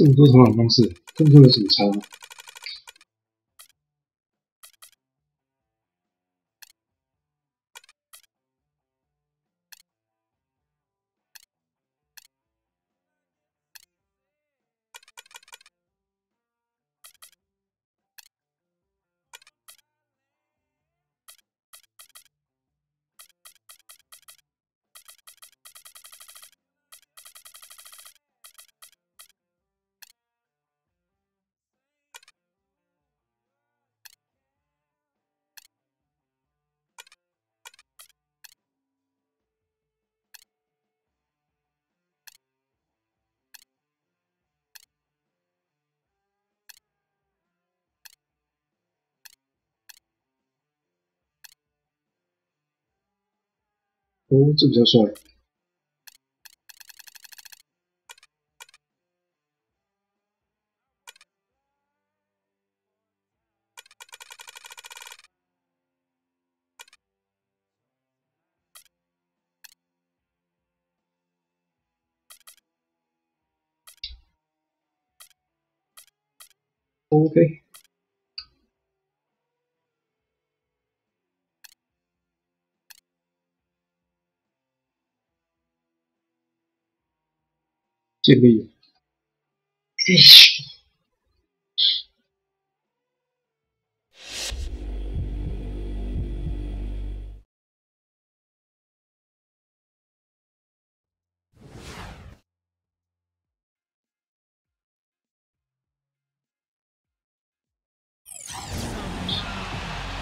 这么多投篮方式，跟这有什么差吗？哦，这比较帅。OK。建立。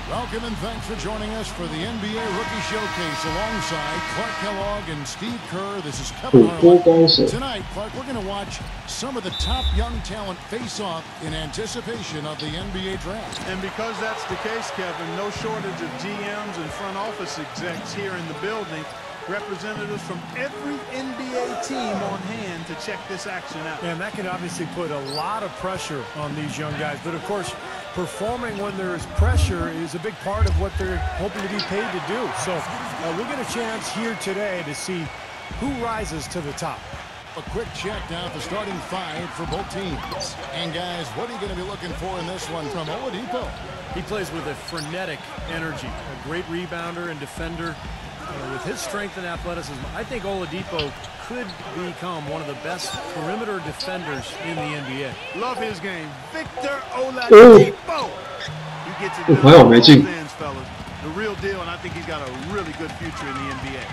Welcome and thanks for joining us for the NBA Rookie Showcase alongside Clark Kellogg and Steve Kerr. This is Kevin Harlan. Tonight, Clark, we're going to watch some of the top young talent face off in anticipation of the NBA draft. And because that's the case, Kevin, no shortage of GMs and front office execs here in the building. Representatives from every NBA team on hand to check this action out. And that can obviously put a lot of pressure on these young guys. But, of course, performing when there's pressure is a big part of what they're hoping to be paid to do. So we'll get a chance here today to see who rises to the top. A quick check now at the starting five for both teams. And, guys, what are you going to be looking for in this one from Oladipo? He plays with a frenetic energy, a great rebounder and defender. With his strength and athleticism, I think Oladipo could become one of the best perimeter defenders in the NBA. Love his game. Victor Oladipo. He gets it good hands, fellas. The real deal, and I think he's got a really good future in the NBA.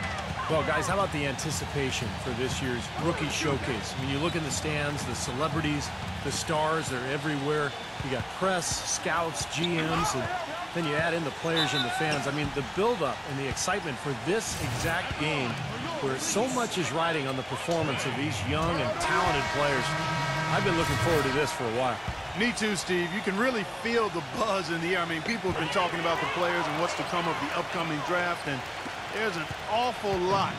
Well, guys, how about the anticipation for this year's Rookie Showcase? I mean, you look in the stands, the celebrities, the stars, they're everywhere. You got press, scouts, GMs, and then you add in the players and the fans. I mean, the build-up and the excitement for this exact game, where so much is riding on the performance of these young and talented players. I've been looking forward to this for a while. Me too, Steve. You can really feel the buzz in the air. I mean, people have been talking about the players and what's to come of the upcoming draft, and there's an awful lot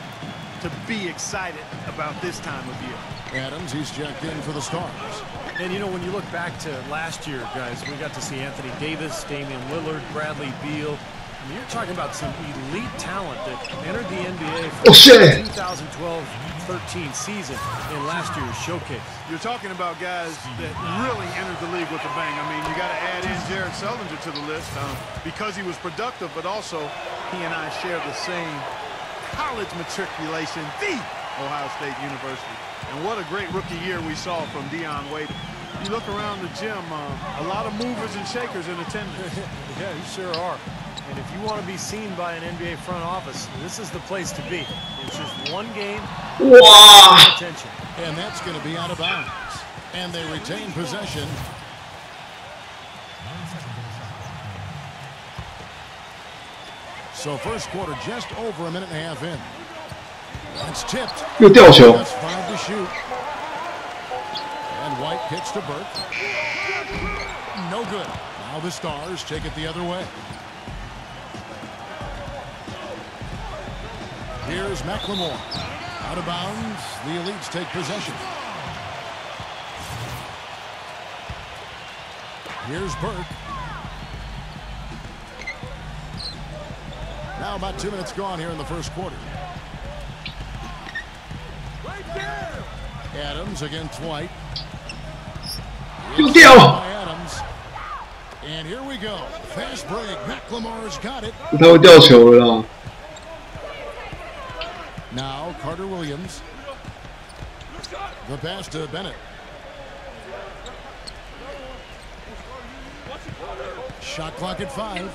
to be excited about this time of year. Adams, he's checked in for the Stars. And, you know, when you look back to last year, guys, we got to see Anthony Davis, Damian Lillard, Bradley Beal. I mean, you're talking about some elite talent that entered the NBA for the 2012-13 season in last year's showcase. You're talking about guys that really entered the league with a bang. I mean, you got to add in Jared Sullinger to the list because he was productive, but also he and I share the same college matriculation, the Ohio State University. And what a great rookie year we saw from Dion Waiters. You look around the gym, a lot of movers and shakers in attendance. Yeah, you sure are. And if you want to be seen by an NBA front office, this is the place to be. It's just one game. Wow. Attention. And that's going to be out of bounds. And they retain possession. So first quarter just over a minute and a half in. That's tipped. 又吊球。 That's 5 to shoot. And White kicks to Burke. No good. Now the Stars take it the other way. Here's McLemore. Out of bounds. The Elites take possession. Here's Burke. Now about 2 minutes gone here in the first quarter. Adams against White. 丢掉。And here we go. Fast break. McLemore's got it. 他会掉球了啦。Now Carter Williams. The pass to Bennett. Shot clock at 5.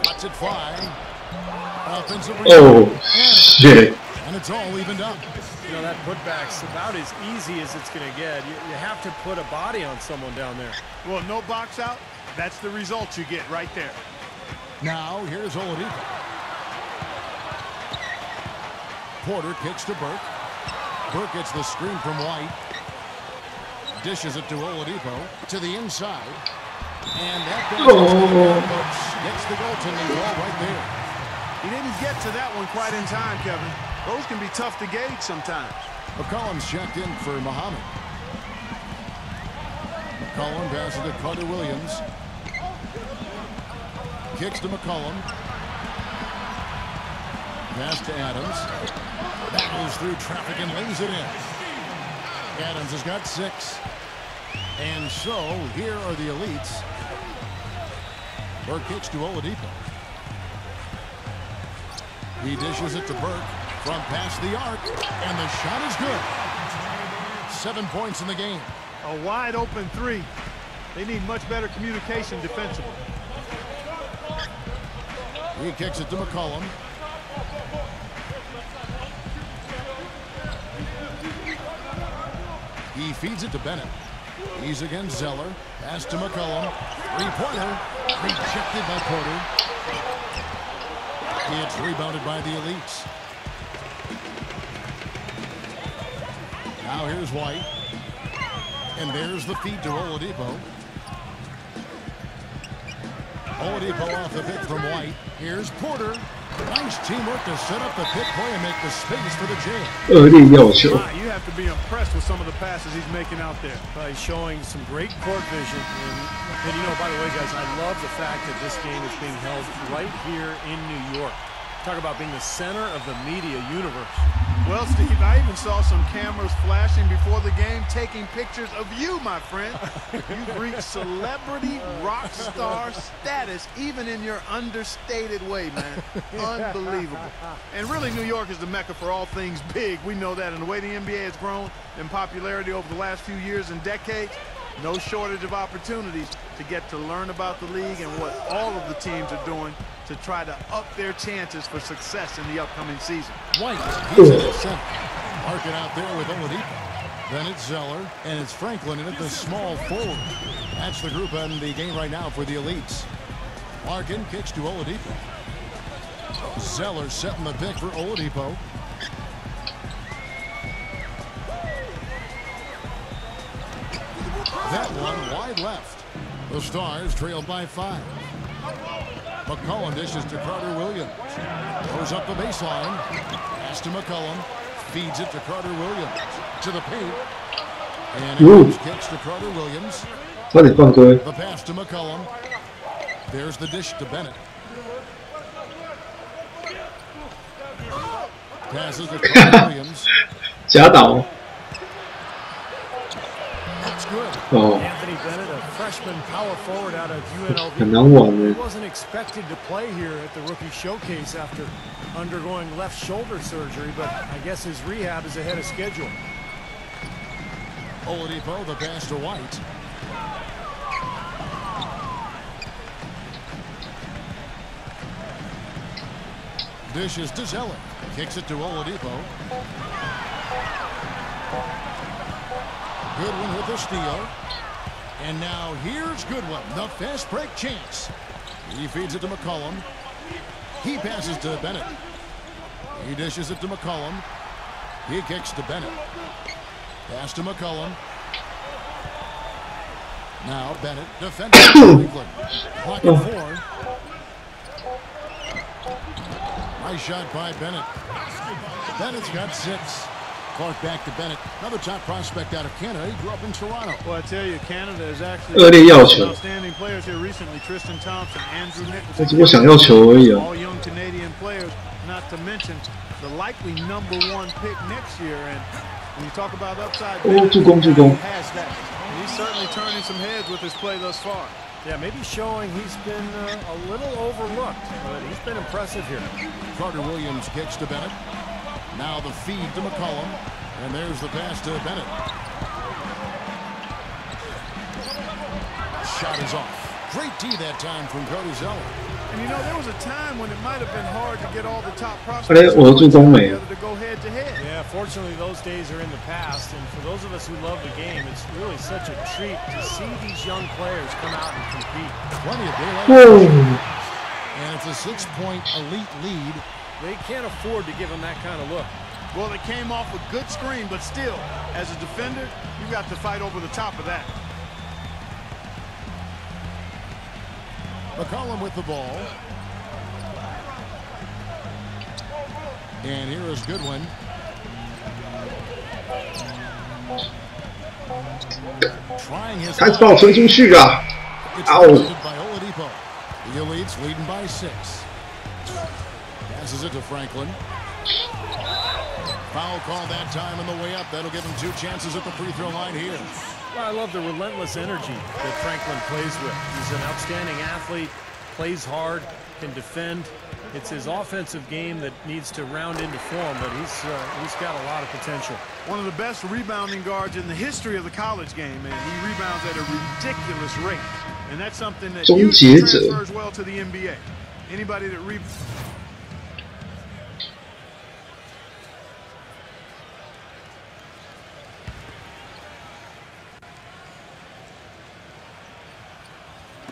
Lets it fly. Offensive Oh, shit. And it's all evened up. You know, that putback's about as easy as it's going to get. You have to put a body on someone down there. Well, no box out. That's the result you get right there. Now, here's Oladipo. Porter kicks to Burke. Burke gets the screen from White. Dishes it to Oladipo to the inside. And that gets the goaltending ball right there. He didn't get to that one quite in time, Kevin. Those can be tough to gauge sometimes. McCollum's checked in for Muhammad. McCollum passes to Carter Williams. Kicks to McCollum. Pass to Adams. Battles through traffic and lays it in. Adams has got 6. And so, here are the elites. Burke kicks to Oladipo. He dishes it to Burke from past the arc, and the shot is good. 7 points in the game. A wide open 3. They need much better communication defensively. He kicks it to McCollum. He feeds it to Bennett. He's against Zeller. Pass to McCollum. 3-pointer. Rejected by Porter. It's rebounded by the elites. Now here's White. And there's the feed to Oladipo. Oladipo off the pick from White. Here's Porter. Nice teamwork to set up the pick play and make the space for the jam. 恶劣要求。 You have to be impressed with some of the passes he's making out there. He's showing some great court vision. And you know, by the way, guys, I love the fact that this game is being held right here in New York. Talk about being the center of the media universe. Well, Steve, I even saw some cameras flashing before the game taking pictures of you, my friend. You've reached celebrity rock star status even in your understated way, man. Unbelievable. And really, New York is the mecca for all things big. We know that. And the way the NBA has grown in popularity over the last few years and decades, no shortage of opportunities to get to learn about the league and what all of the teams are doing to try to up their chances for success in the upcoming season. White, he's in at center. Mark it out there with Oladipo. Then it's Zeller, and it's Franklin in at the small forward. That's the group in the game right now for the elites. Larkin kicks to Oladipo. Zeller setting the pick for Oladipo. That one wide left. The Stars trailed by 5. McCollum dishes to Carter Williams. Goes up the baseline. Pass to McCollum. Feeds it to Carter Williams. To the paint. And Adams kicks to Carter Williams. The pass to McCollum. There's the dish to Bennett. Passes to Carter Williams. 假倒。 That's good. Anthony Bennett, a freshman power forward out of UNLV. 很难玩的。 He wasn't expected to play here at the rookie showcase after undergoing left shoulder surgery, but I guess his rehab is ahead of schedule. Oladipo, the pass to White. Dishes to Zeller. Kicks it to Oladipo. Goodwin with the steal. And now here's Goodwin, the fast break chance. He feeds it to McCollum. He passes to Bennett. He dishes it to McCollum. He kicks to Bennett. Pass to McCollum. Now Bennett defending Franklin. Pocket 4. Nice shot by Bennett. Bennett's got 6. Clark back to Bennett, another top prospect out of Canada. He grew up in Toronto. Well, I tell you, Canada is actually outstanding players here recently. Tristan Thompson, Andrew Nicholson. All young Canadian players, not to mention the likely #1 pick next year. And When you talk about upside, 哦，助攻，助攻。 has that. And he's certainly turning some heads with his play thus far. Yeah, maybe showing he's been a little overlooked, but he's been impressive here. Carter Williams kicks to Bennett. Now the feed to McCollum. And there's the pass to Bennett. Shot is off. Great D that time from Cody Zeller. And you know, there was a time when it might have been hard to get all the top 哎， prospects 我的助攻没了。 together to go head to head. Yeah, fortunately, those days are in the past, and for those of us who love the game, it's really such a treat to see these young players come out and compete. Plenty of daylight. Whoa. And it's a 6-point elite lead. They can't afford to give him that kind of look. Well, it came off a good screen, but still, as a defender, you got to fight over the top of that. McCollum with the ball. And here is Goodwin. Trying his 开始把我推出去啊！ It's 嗷！ defended by Oladipo. The Elites leading by 6. Passes it to Franklin. Foul call that time on the way up. That'll give him 2 chances at the free throw line here. Well, I love the relentless energy that Franklin plays with. He's an outstanding athlete, plays hard, can defend. It's his offensive game that needs to round into form, but he's got a lot of potential. One of the best rebounding guards in the history of the college game, and he rebounds at a ridiculous rate. And that's something that usually transfers well to the NBA. Anybody that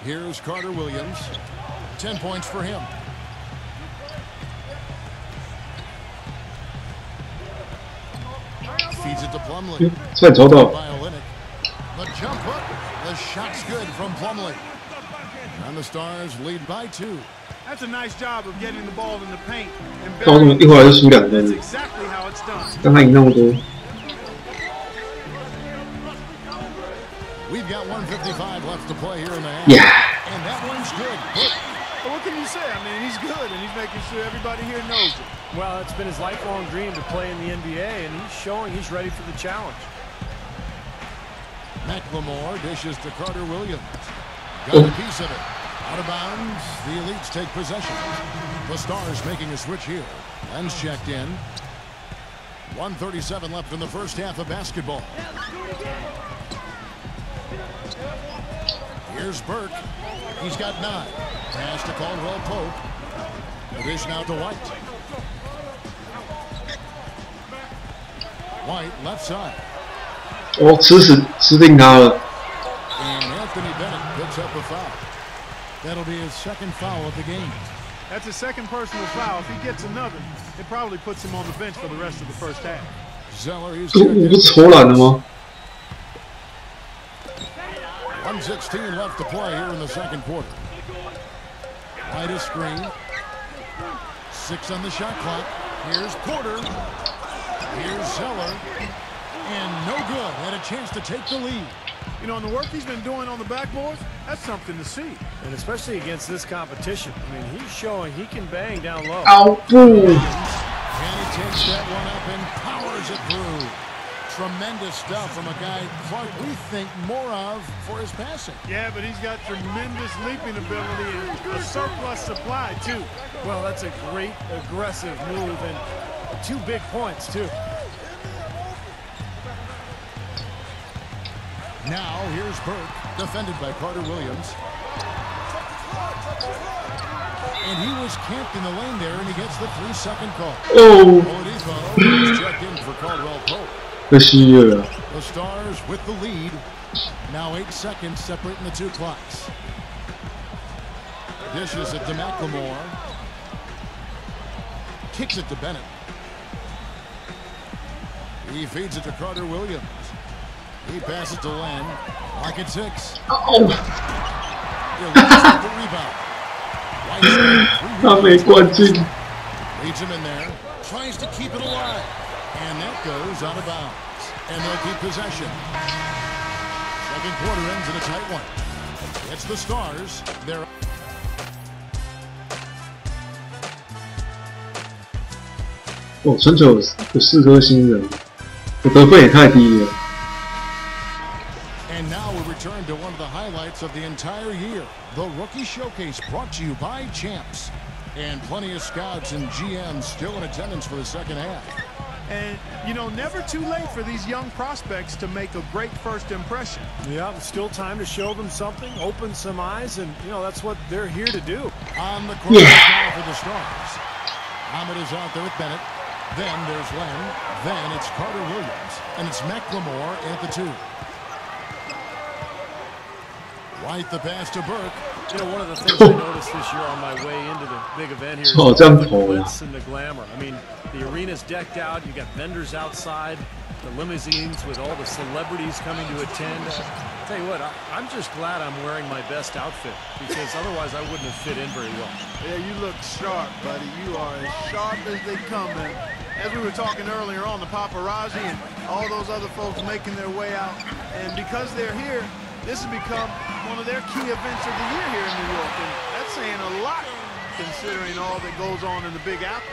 Here's Carter Williams. 10 points for him. Feeds it to Plumlee. 算抽到。 By Olynyk. The jump hook. The shot's good from Plumlee. And the Stars lead by 2. That's a nice job of getting the ball in the paint. 高中一会儿就输2分 That's 了， exactly how it's done. 刚才赢那么多。 We've got 1:55 left to play here in the half. Yeah. And that one's good. Well, what can you say? I mean, he's good, and he's making sure everybody here knows it. Well, it's been his lifelong dream to play in the NBA, and he's showing he's ready for the challenge. McLemore dishes to Carter Williams. Got a piece of it. Out of bounds. The Elites take possession. The Stars making a switch here. Len's checked in. 1:37 left in the first half of basketball. Here's Burke. He's got 9. Pass to Caldwell Pope. The dish now to White. White left side. 哦，吃定他了。 And Anthony Bennett picks up a foul. That'll be his second foul of the game. That's his second personal foul. If he gets another, it probably puts him on the bench for the rest of the first half. Zeller is 我不是投篮了吗？ 1:16 left to play here in the second quarter. White is screen. 6 on the shot clock. Here's Porter. Here's Zeller. And no good. Had a chance to take the lead. You know, and the work he's been doing on the backboards, that's something to see. And especially against this competition. I mean, he's showing he can bang down low. 嗷不！ And he takes that one up and powers it through. Tremendous stuff from a guy Clark we think more of for his passing. Yeah, but he's got tremendous leaping ability and a surplus supply, too. Well, that's a great aggressive move and 2 big points, too. Now here's Burke, defended by Carter Williams. And he was camped in the lane there, and he gets the 3-second call. Oh. Oladipo is checked in for Caldwell Pope. 可惜了。 The Stars with the lead. Now 8 seconds separating the 2 clocks. Dishes it to McLemore. Kicks it to Bennett. He feeds it to Carter Williams. He passes to Len. Lock at 6. Oh. The rebound. White 他没灌进。 leads him in there. Tries to keep it alive. And that goes out of bounds. And they'll keep possession. Second quarter ends in a tight one. It's the Stars. They're...哦，纯球有4颗星人。我得分也太低了。 And now we return to one of the highlights of the entire year, the Rookie Showcase, brought to you by Champs. And plenty of scouts and GMs still in attendance for the second half. And, you know, never too late for these young prospects to make a great first impression. Yeah, still time to show them something, open some eyes, and, you know, that's what they're here to do. On the court now for the Stars. Ahmed is out there with Bennett. Then there's Len. Then it's Carter Williams. And it's McLemore at the 2. White the pass to Burke. You know, one of the things I noticed this year on my way into the big event here is the glitz and the glamour. I mean, the arena's decked out. You got vendors outside, the limousines with all the celebrities coming to attend. I'll tell you what, I'm just glad I'm wearing my best outfit because otherwise I wouldn't have fit in very well. Yeah, you look sharp, buddy. You are as sharp as they come, man. As we were talking earlier on, the paparazzi and all those other folks making their way out. And because they're here, this has become one of their key events of the year here in New York, and that's saying a lot considering all that goes on in the Big Apple.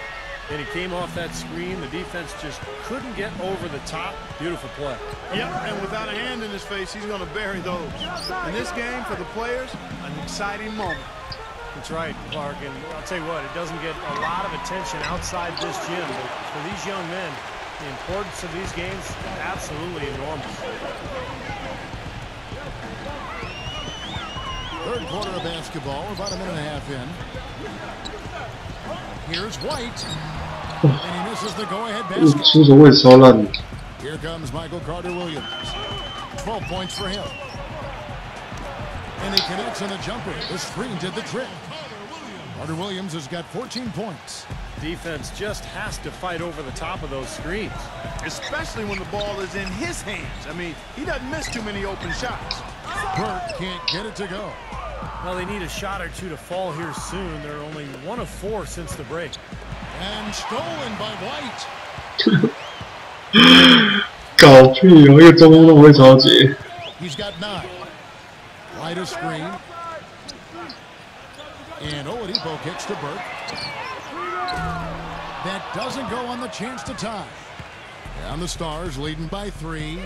And he came off that screen. The defense just couldn't get over the top. Beautiful play. Yep, and without a hand in his face, he's going to bury those. In this game, for the players, an exciting moment. That's right, Clark, and I'll tell you what, it doesn't get a lot of attention outside this gym, but for these young men, the importance of these games is absolutely enormous. Third quarter of basketball, about a minute and a half in. Here's White. And he misses the go-ahead basket. 出手位超烂的。 Here comes Michael Carter Williams. 12 points for him. And he connects on a jumper. The screen did the trick. Carter Williams has got 14 points. Defense just has to fight over the top of those screens. Especially when the ball is in his hands. I mean, he doesn't miss too many open shots. Burke can't get it to go. Well, they need a shot or two to fall here soon. They're only 1 of 4 since the break. And stolen by White. 搞屁哦！一个中锋都不会超级。 He's got 9. White a screen. And Oladipo kicks to Burke. That doesn't go on the chance to tie. And the Stars leading by 3.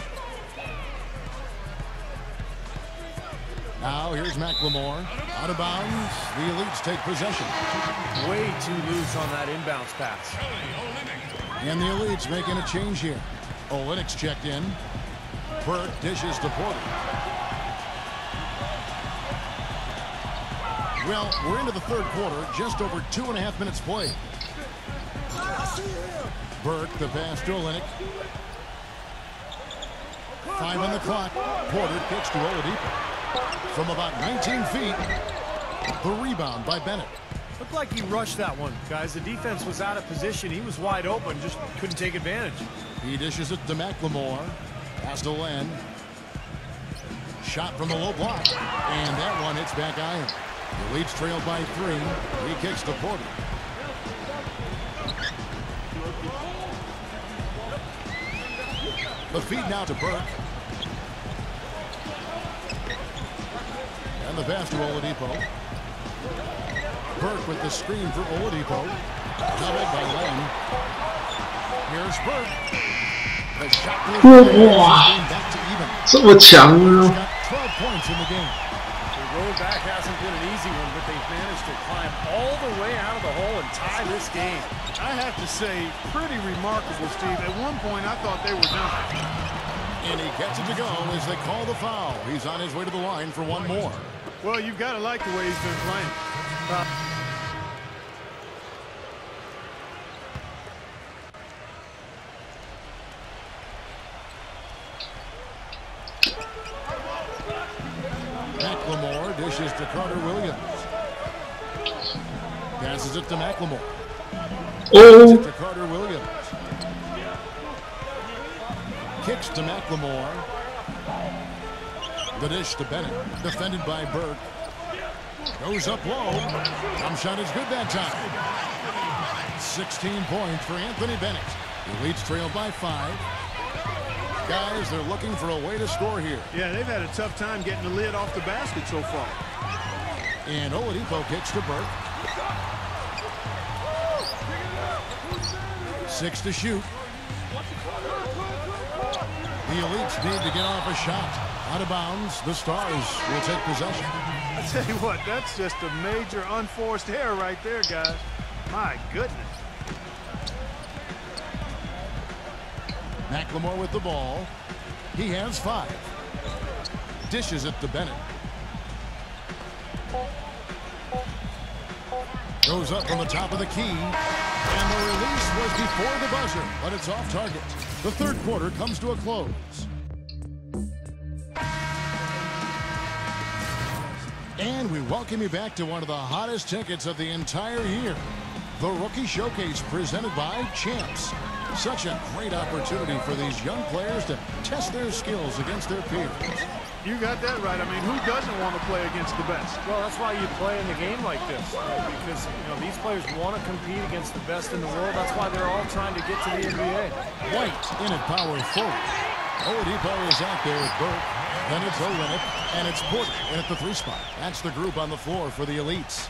Now here's McLemore. Out of bounds. The Elites take possession. Way too loose on that inbounds pass. And the Elites making a change here. Olynyk's checked in. Burke dishes to Porter. Well, we're into the third quarter. Just over 2.5 minutes played. Burke, the pass to Olynyk. 5 on the clock. Porter kicks to Oladipo. From about 19 feet, the rebound by Bennett. Looked like he rushed that one, guys. The defense was out of position. He was wide open, just couldn't take advantage. He dishes it to McLemore. Pass to Len. Shot from the low block. And that one hits back iron. The Leeds trail by 3. He kicks to Porter. The feed now to Burke. And the pass to Oladipo. Burke with the screen for Oladipo. Doubled by Len. Here's Burke. The shot back to even. 这么强啊！ Got 12 points in the game. The road back hasn't been an easy one, but they've managed to climb all the way out of the hole and tie this game. I have to say, pretty remarkable, Steve. At one point, I thought they were done. And he gets it to go as they call the foul. He's on his way to the line for one more. Well, you've got to like the way he's been playing. McLemore dishes to Carter Williams. Passes it to McLemore. Passes it to Carter Williams. Kicks to McLemore. The dish to Bennett. Defended by Burke. Goes up low. Jump shot is good that time. 16 points for Anthony Bennett. The Leeds trail by 5. Guys, they're looking for a way to score here. Yeah, they've had a tough time getting the lid off the basket so far. And Oladipo kicks to Burke. 6 to shoot. The Elites need to get off a shot. Out of bounds, the Stars will take possession. I tell you what, that's just a major unforced error right there, guys. My goodness. McLemore with the ball. He has 5. Dishes it to Bennett. Goes up on the top of the key. And the release was before the buzzer, but it's off target. The third quarter comes to a close. And we welcome you back to one of the hottest tickets of the entire year. The Rookie Showcase presented by Champs. Such a great opportunity for these young players to test their skills against their peers. You got that right. I mean, who doesn't want to play against the best? Well, that's why you play in the game like this, because these players want to compete against the best in the world. That's why they're all trying to get to the NBA. White in at power forward. Oladipo is out there with Burke. Then it's Olenek, and it's Porter in at the 3 spot. That's the group on the floor for the Elites.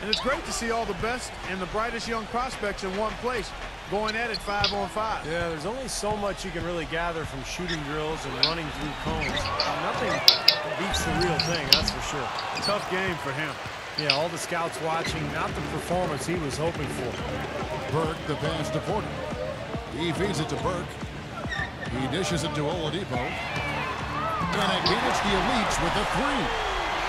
And it's great to see all the best and the brightest young prospects in one place, going at it 5-on-5. Yeah, there's only so much you can really gather from shooting drills and running through cones. Nothing beats the real thing, that's for sure. Tough game for him. Yeah, all the scouts watching, not the performance he was hoping for. Burke, the pass to Porter. He feeds it to Burke. He dishes it to Oladipo. And again, it's the Elites with the 3.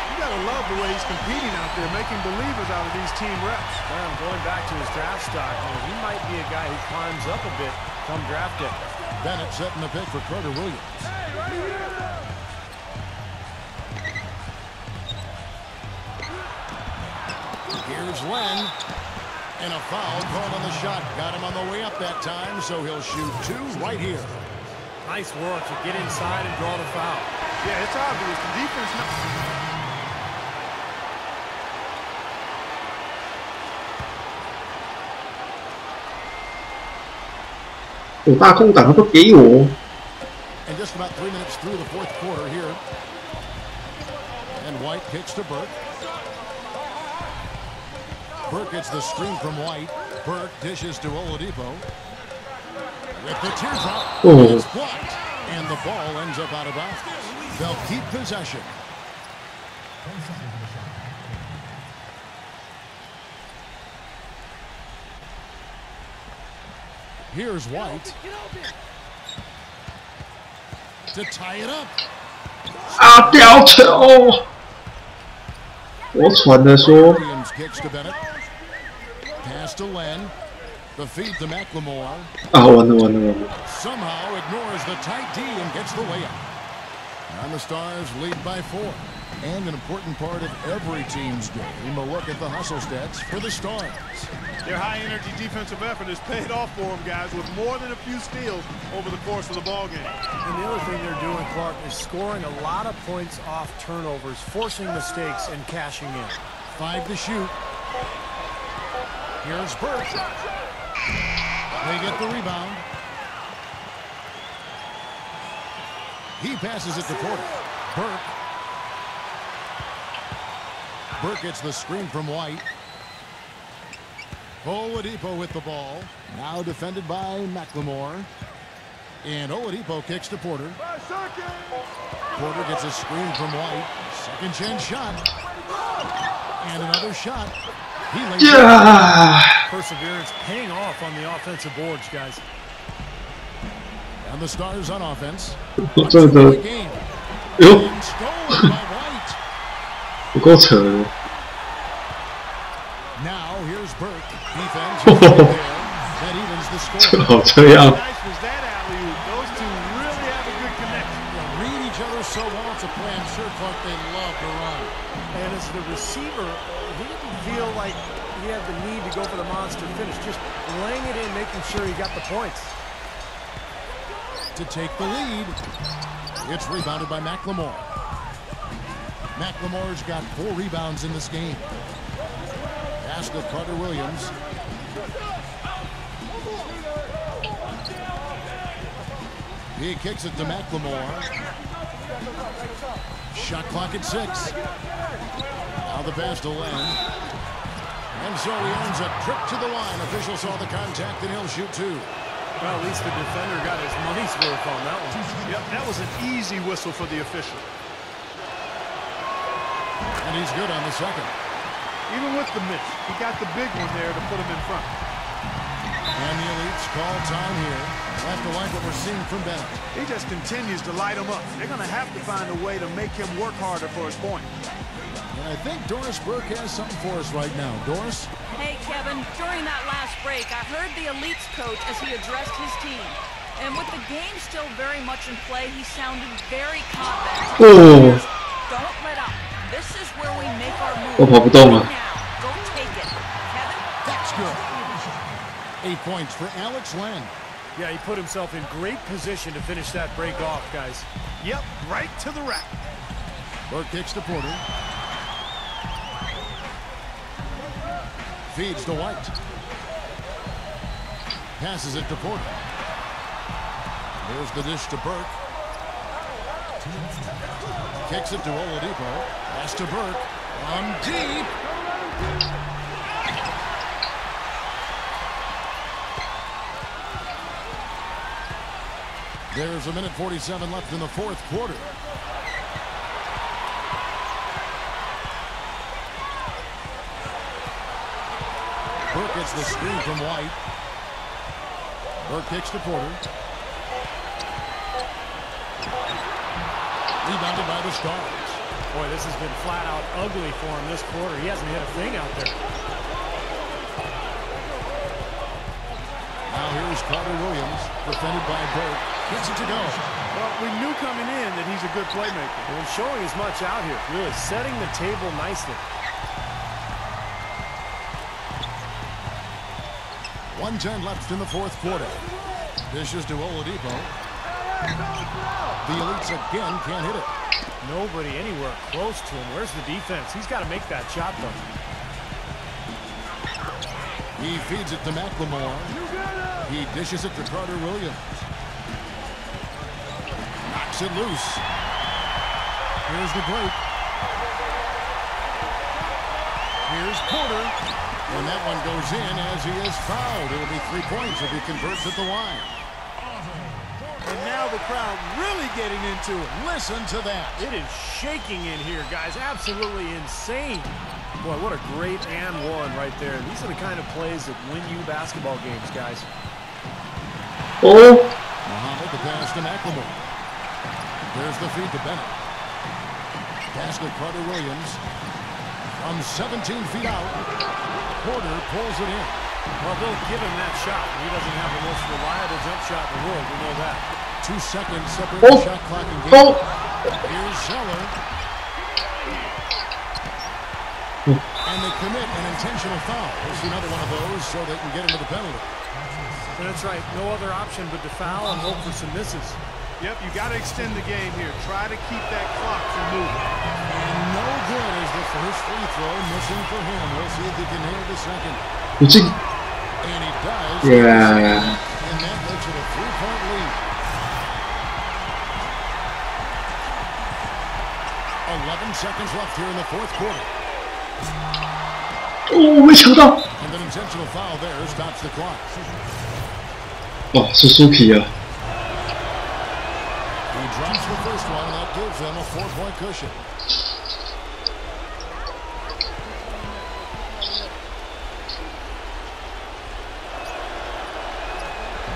You gotta love the way he's competing out there, making believers out of these team reps. Well, going back to his draft stock, he might be a guy who climbs up a bit come draft day. Bennett setting the pick for Carter Williams. Here's Len. And a foul called on the shot. Got him on the way up that time, so he'll shoot 2 right here. Nice work to get inside and draw the foul. Yeah, it's obvious. The defense... And just about 3 minutes through the fourth quarter here. And White kicks to Burke. Burke gets the screen from White. Burke dishes to Oladipo. With the teardrop, it's blocked. And the ball ends up out of bounds. They'll keep possession. Here's White. To tie it up. 啊，吊球！我传的说， Williams kicks to Bennett. Pass to Len. The feed to McLemore. 啊，完了完了完了！ Somehow ignores the tight D and gets the layup. And the Stars lead by 4. And an important part of every team's game, a look at the hustle stats for the Stars. Their high-energy defensive effort has paid off for them, guys, with more than a few steals over the course of the ballgame. And the other thing they're doing, Clark, is scoring a lot of points off turnovers, forcing mistakes and cashing in. 5 to shoot. Here's Burke. They get the rebound. He passes it to Porter. Burke. Burke gets the screen from White. Oladipo with the ball. Now defended by McLemore. And Oladipo kicks to Porter. Porter gets a screen from White. Second chance shot. And another shot. He lays Yeah. Perseverance paying off on the offensive boards, guys. And the Stars on offense. 真的， Game. 哟， And stolen by White. 不够扯的。 Now here's Burke. Defense is right there. That evens the score. 好这样， Nice was that alley-oop. Those two really have a good connection. They read each other so well. It's a play I'm sure Clark they love to run. And as the receiver, he didn't feel like he had the need to go for the monster finish, just laying it in, making sure he got the points. To take the lead. It's rebounded by McLemore. McLemore's got 4 rebounds in this game. Pass to Carter Williams. He kicks it to McLemore. Shot clock at 6. Now the pass to Len. And so he earns a trip to the line. Official saw the contact and he'll shoot 2. Well, at least the defender got his money's worth on that one. Yep, that was an easy whistle for the official. And he's good on the second. Even with the miss, he got the big one there to put him in front. And the Elites call time here. We'll have to like what we're seeing from Bennett. He just continues to light him up. They're going to have to find a way to make him work harder for his point. And I think Doris Burke has something for us right now. Doris? Hey, Kevin, during that last break, I heard the Elites coach as he addressed his team. And with the game still very much in play, he sounded very confident. Oh. Don't let up. This is where we make our move. 我跑不动了。 Now, go take it. Kevin? That's good. 8 points for Alex Len. Yeah, he put himself in great position to finish that break off, guys. Yep, right to the rack. Burke kicks to Porter. Feeds to White. Passes it to Porter. There's the dish to Burke. Kicks it to Oladipo. Pass to Burke. On deep. There's 1:47 left in the fourth quarter. Burke gets the screen from White. Burke kicks to Porter. Rebounded by the Stars. Boy, this has been flat out ugly for him this quarter. He hasn't hit a thing out there. Now here's Carter Williams, defended by Burke. Gets it to go. Well, we knew coming in that he's a good playmaker. And showing as much out here, really setting the table nicely. 1:10 left in the fourth quarter. Dishes to Oladipo. The Elites again can't hit it. Nobody anywhere close to him. Where's the defense? He's got to make that shot, though. He feeds it to McLemore. He dishes it to Carter Williams. Knocks it loose. Here's the break. Here's Porter. And that one goes in as he is fouled. It'll be 3 points if he converts at the line. And now the crowd really getting into it. Listen to that. It is shaking in here, guys. Absolutely insane. Boy, what a great and one right there. These are the kind of plays that win you basketball games, guys. Oh. Muhammad, the pass to McLemore. There's the feed to Bennett. Pass to Carter Williams. From 17 feet out, Porter pulls it in. Well, they'll give him that shot. He doesn't have the most reliable jump shot in the world. We know that. 2 seconds separate the shot clock and game. Here's Zeller. And they commit an intentional foul. We'll see another one of those so they can get into the penalty. That's right. No other option but to foul and hope for some misses. Yep, you got to extend the game here. Try to keep that clock from moving. And no good is the first free throw missing for him. We'll see if he can nail the second. And he does. Yeah. And that makes it a 3-point lead. 11 seconds left here in the fourth quarter. 哦，没抢到。 And an intentional foul there stops the clock. 哇，是Suki啊。 He drops the first one, and that gives them a 4-point cushion.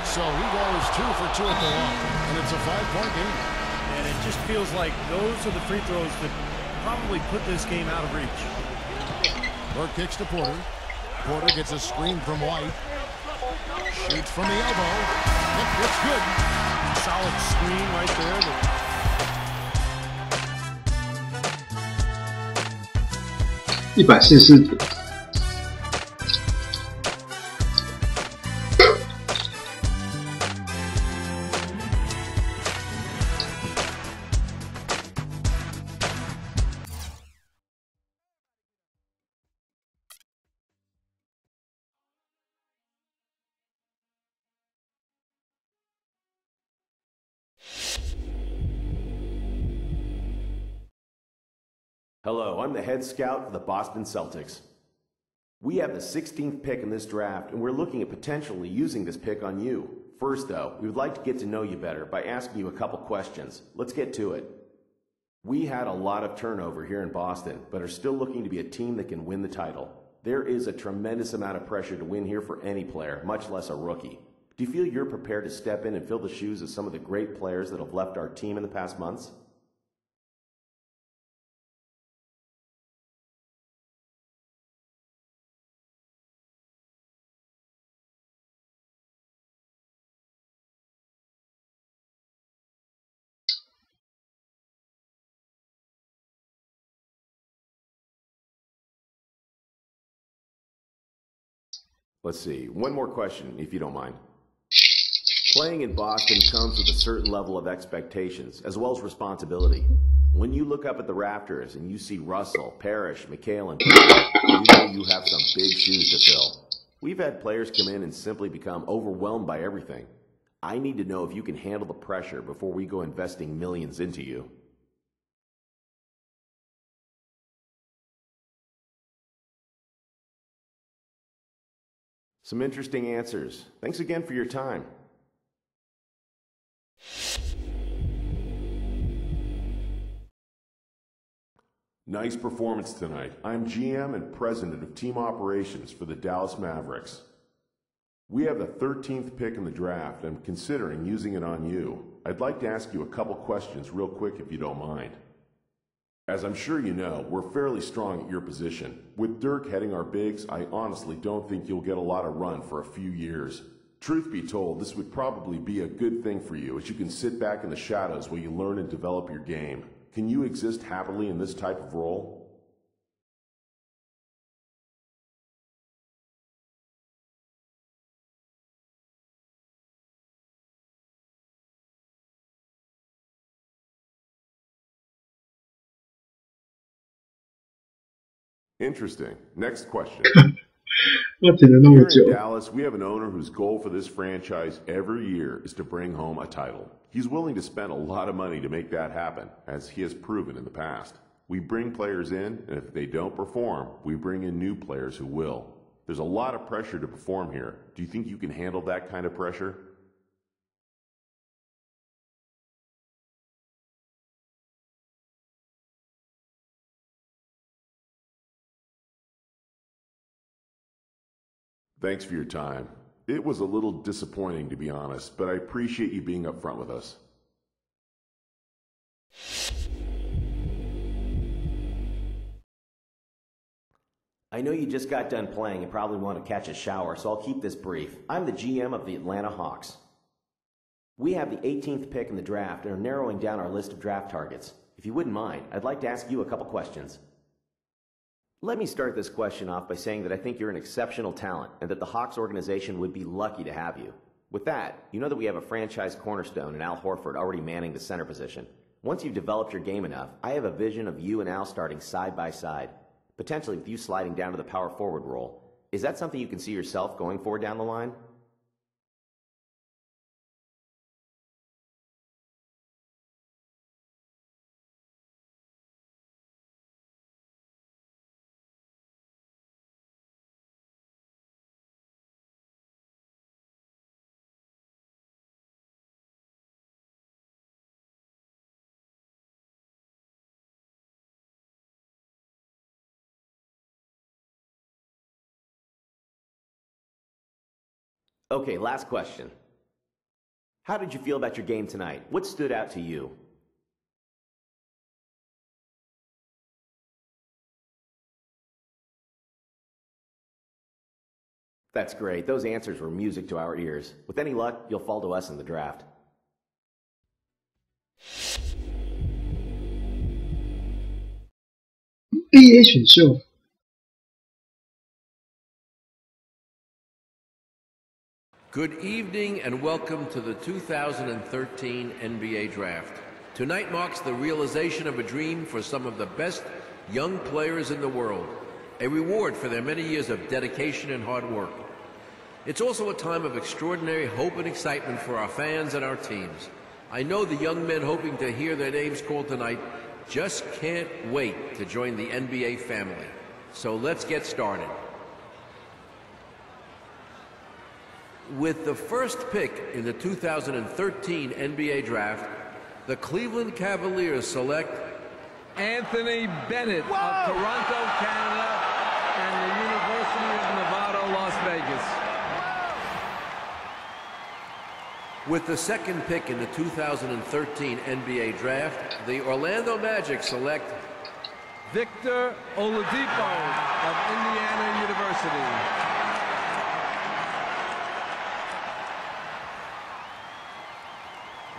So he goes 2 for 2 at the line, and it's a 5-point game. And it just feels like those are the free throws that probably put this game out of reach. Burke kicks to Porter. Porter gets a screen from White. Shoots from the elbow. It's good. Solid screen right there.144点。 Hello, I'm the head scout for the Boston Celtics. We have the 16th pick in this draft, and we're looking at potentially using this pick on you. First, though, we would like to get to know you better by asking you a couple questions. Let's get to it. We had a lot of turnover here in Boston, but are still looking to be a team that can win the title. There is a tremendous amount of pressure to win here for any player, much less a rookie. Do you feel you're prepared to step in and fill the shoes of some of the great players that have left our team in the past months? Let's see, one more question, if you don't mind. Playing in Boston comes with a certain level of expectations, as well as responsibility. When you look up at the rafters and you see Russell, Parrish, McHale, and you know you have some big shoes to fill. We've had players come in and simply become overwhelmed by everything. I need to know if you can handle the pressure before we go investing millions into you. Some interesting answers. Thanks again for your time. Nice performance tonight. I'm GM and President of Team Operations for the Dallas Mavericks. We have the 13th pick in the draft and I'm considering using it on you. I'd like to ask you a couple questions real quick if you don't mind. As I'm sure you know, we're fairly strong at your position. With Dirk heading our bigs, I honestly don't think you'll get a lot of run for a few years. Truth be told, this would probably be a good thing for you, as you can sit back in the shadows while you learn and develop your game. Can you exist happily in this type of role? Interesting. Next question. 我等了那么 Here 久 in Dallas, we have an owner whose goal for this franchise every year is to bring home a title. He's willing to spend a lot of money to make that happen, as he has proven in the past. We bring players in, and if they don't perform, we bring in new players who will. There's a lot of pressure to perform here. Do you think you can handle that kind of pressure? Thanks for your time. It was a little disappointing, to be honest, but I appreciate you being upfront with us. I know you just got done playing and probably want to catch a shower, so I'll keep this brief. I'm the GM of the Atlanta Hawks. We have the 18th pick in the draft and are narrowing down our list of draft targets. If you wouldn't mind, I'd like to ask you a couple questions. Let me start this question off by saying that I think you're an exceptional talent and that the Hawks organization would be lucky to have you. With that, you know that we have a franchise cornerstone in Al Horford already manning the center position. Once you've developed your game enough, I have a vision of you and Al starting side by side, potentially with you sliding down to the power forward role. Is that something you can see yourself going for down the line? Okay, last question. How did you feel about your game tonight? What stood out to you? That's great. Those answers were music to our ears. With any luck, you'll fall to us in the draft. NBA 选秀 Good evening and welcome to the 2013 NBA Draft. Tonight marks the realization of a dream for some of the best young players in the world, a reward for their many years of dedication and hard work. It's also a time of extraordinary hope and excitement for our fans and our teams. I know the young men hoping to hear their names called tonight just can't wait to join the NBA family. So let's get started. With the first pick in the 2013 NBA Draft, the Cleveland Cavaliers select Anthony Bennett of Toronto, Canada, and the University of Nevada, Las Vegas. With the second pick in the 2013 NBA Draft, the Orlando Magic select Victor Oladipo of Indiana University.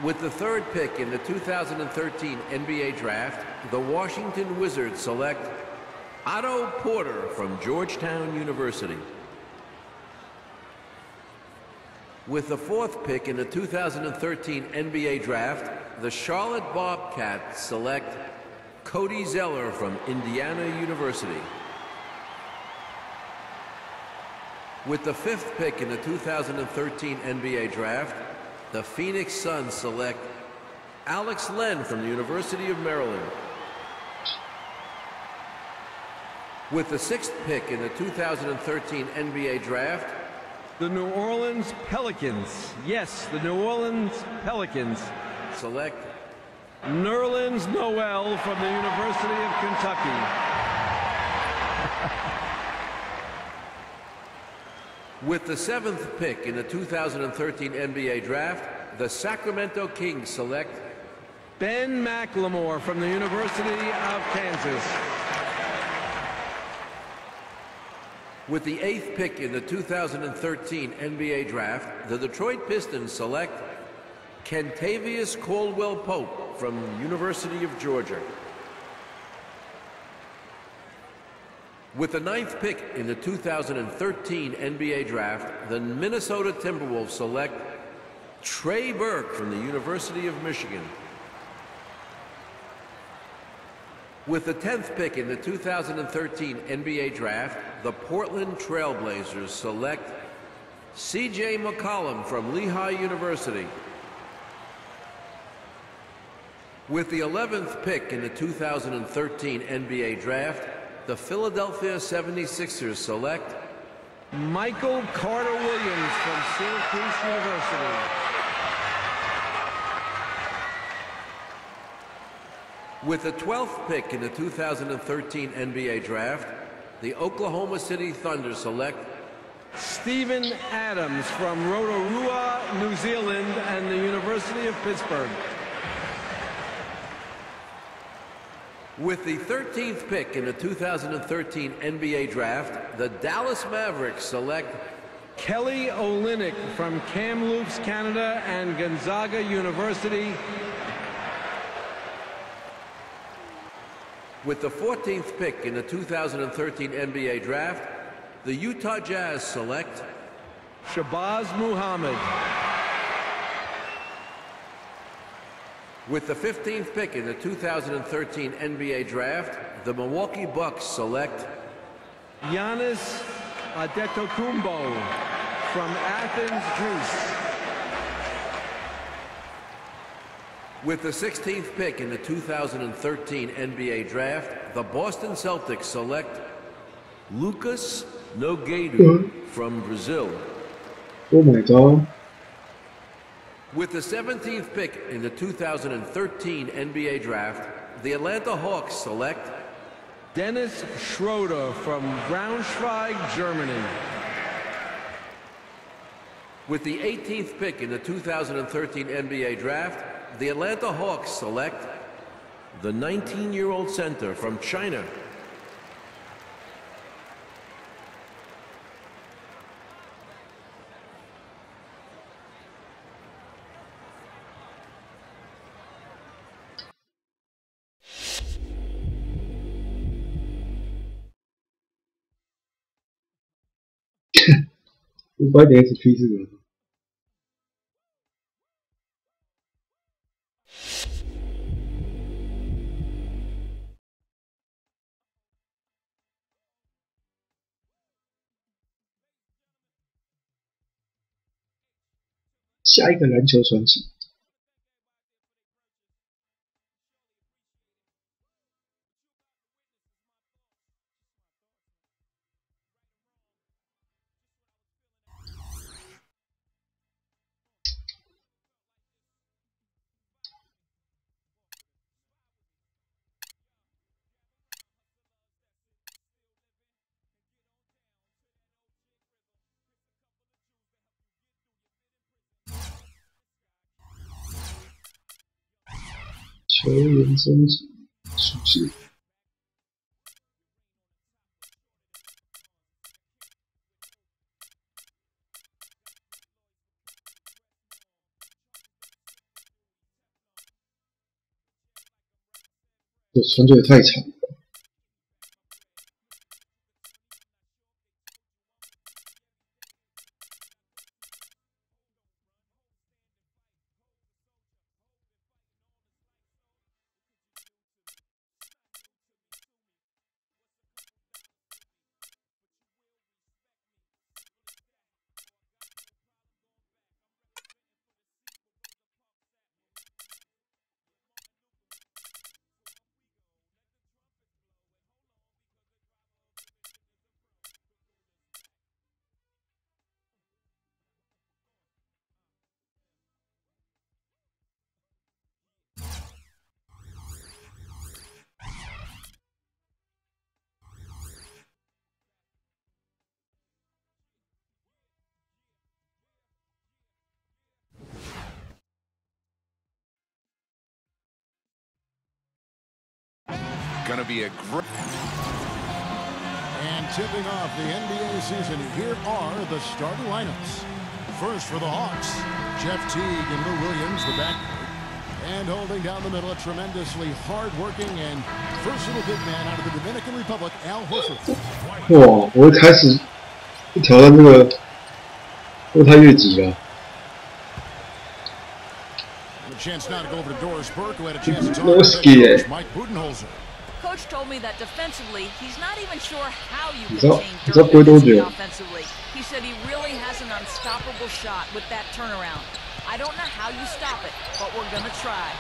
With the third pick in the 2013 NBA Draft, the Washington Wizards select Otto Porter from Georgetown University. With the fourth pick in the 2013 NBA Draft, the Charlotte Bobcats select Cody Zeller from Indiana University. With the fifth pick in the 2013 NBA Draft, the Phoenix Suns select Alex Len from the University of Maryland. With the sixth pick in the 2013 NBA Draft, the New Orleans Pelicans, yes, the New Orleans Pelicans, select Nerlens Noel from the University of Kentucky. With the seventh pick in the 2013 NBA Draft, the Sacramento Kings select Ben McLemore from the University of Kansas. With the eighth pick in the 2013 NBA Draft, the Detroit Pistons select Kentavious Caldwell-Pope from the University of Georgia. With the ninth pick in the 2013 NBA Draft, the Minnesota Timberwolves select Trey Burke from the University of Michigan. With the 10th pick in the 2013 NBA Draft, the Portland Trail Blazers select C.J. McCollum from Lehigh University. With the 11th pick in the 2013 NBA Draft, the Philadelphia 76ers select Michael Carter-Williams from Syracuse University. With the 12th pick in the 2013 NBA Draft, the Oklahoma City Thunder select Stephen Adams from Rotorua, New Zealand, and the University of Pittsburgh. With the 13th pick in the 2013 NBA Draft, the Dallas Mavericks select Kelly Olynyk from Kamloops, Canada, and Gonzaga University. With the 14th pick in the 2013 NBA Draft, the Utah Jazz select Shabazz Muhammad. With the 15th pick in the 2013 NBA Draft, the Milwaukee Bucks select Giannis Antetokounmpo from Athens, Greece. With the 16th pick in the 2013 NBA Draft, the Boston Celtics select Lucas Nogueira from Brazil. Oh my God. With the 17th pick in the 2013 NBA Draft, the Atlanta Hawks select Dennis Schroeder from Braunschweig, Germany. With the 18th pick in the 2013 NBA Draft, the Atlanta Hawks select the 19-year-old center from China.500 SP 是什么？下一个篮球传奇。球员升级属性。这传球也太长了。Gonna be a great. And tipping off the NBA season, here are the starting lineups. First for the Hawks, Jeff Teague and Lou Williams, the backcourt. And holding down the middle, a tremendously hard-working and versatile big man out of the Dominican Republic, Al Horford. 哇！我一开始一挑战这个会太越级了。A chance now to go over to Doris Burke, who had a chance to talk to Mike Budenholzer. Coach told me that defensively, he's not even sure how you can change offensively. He said he really has an unstoppable shot with that turnaround. I don't know how you stop it, but we're gonna try.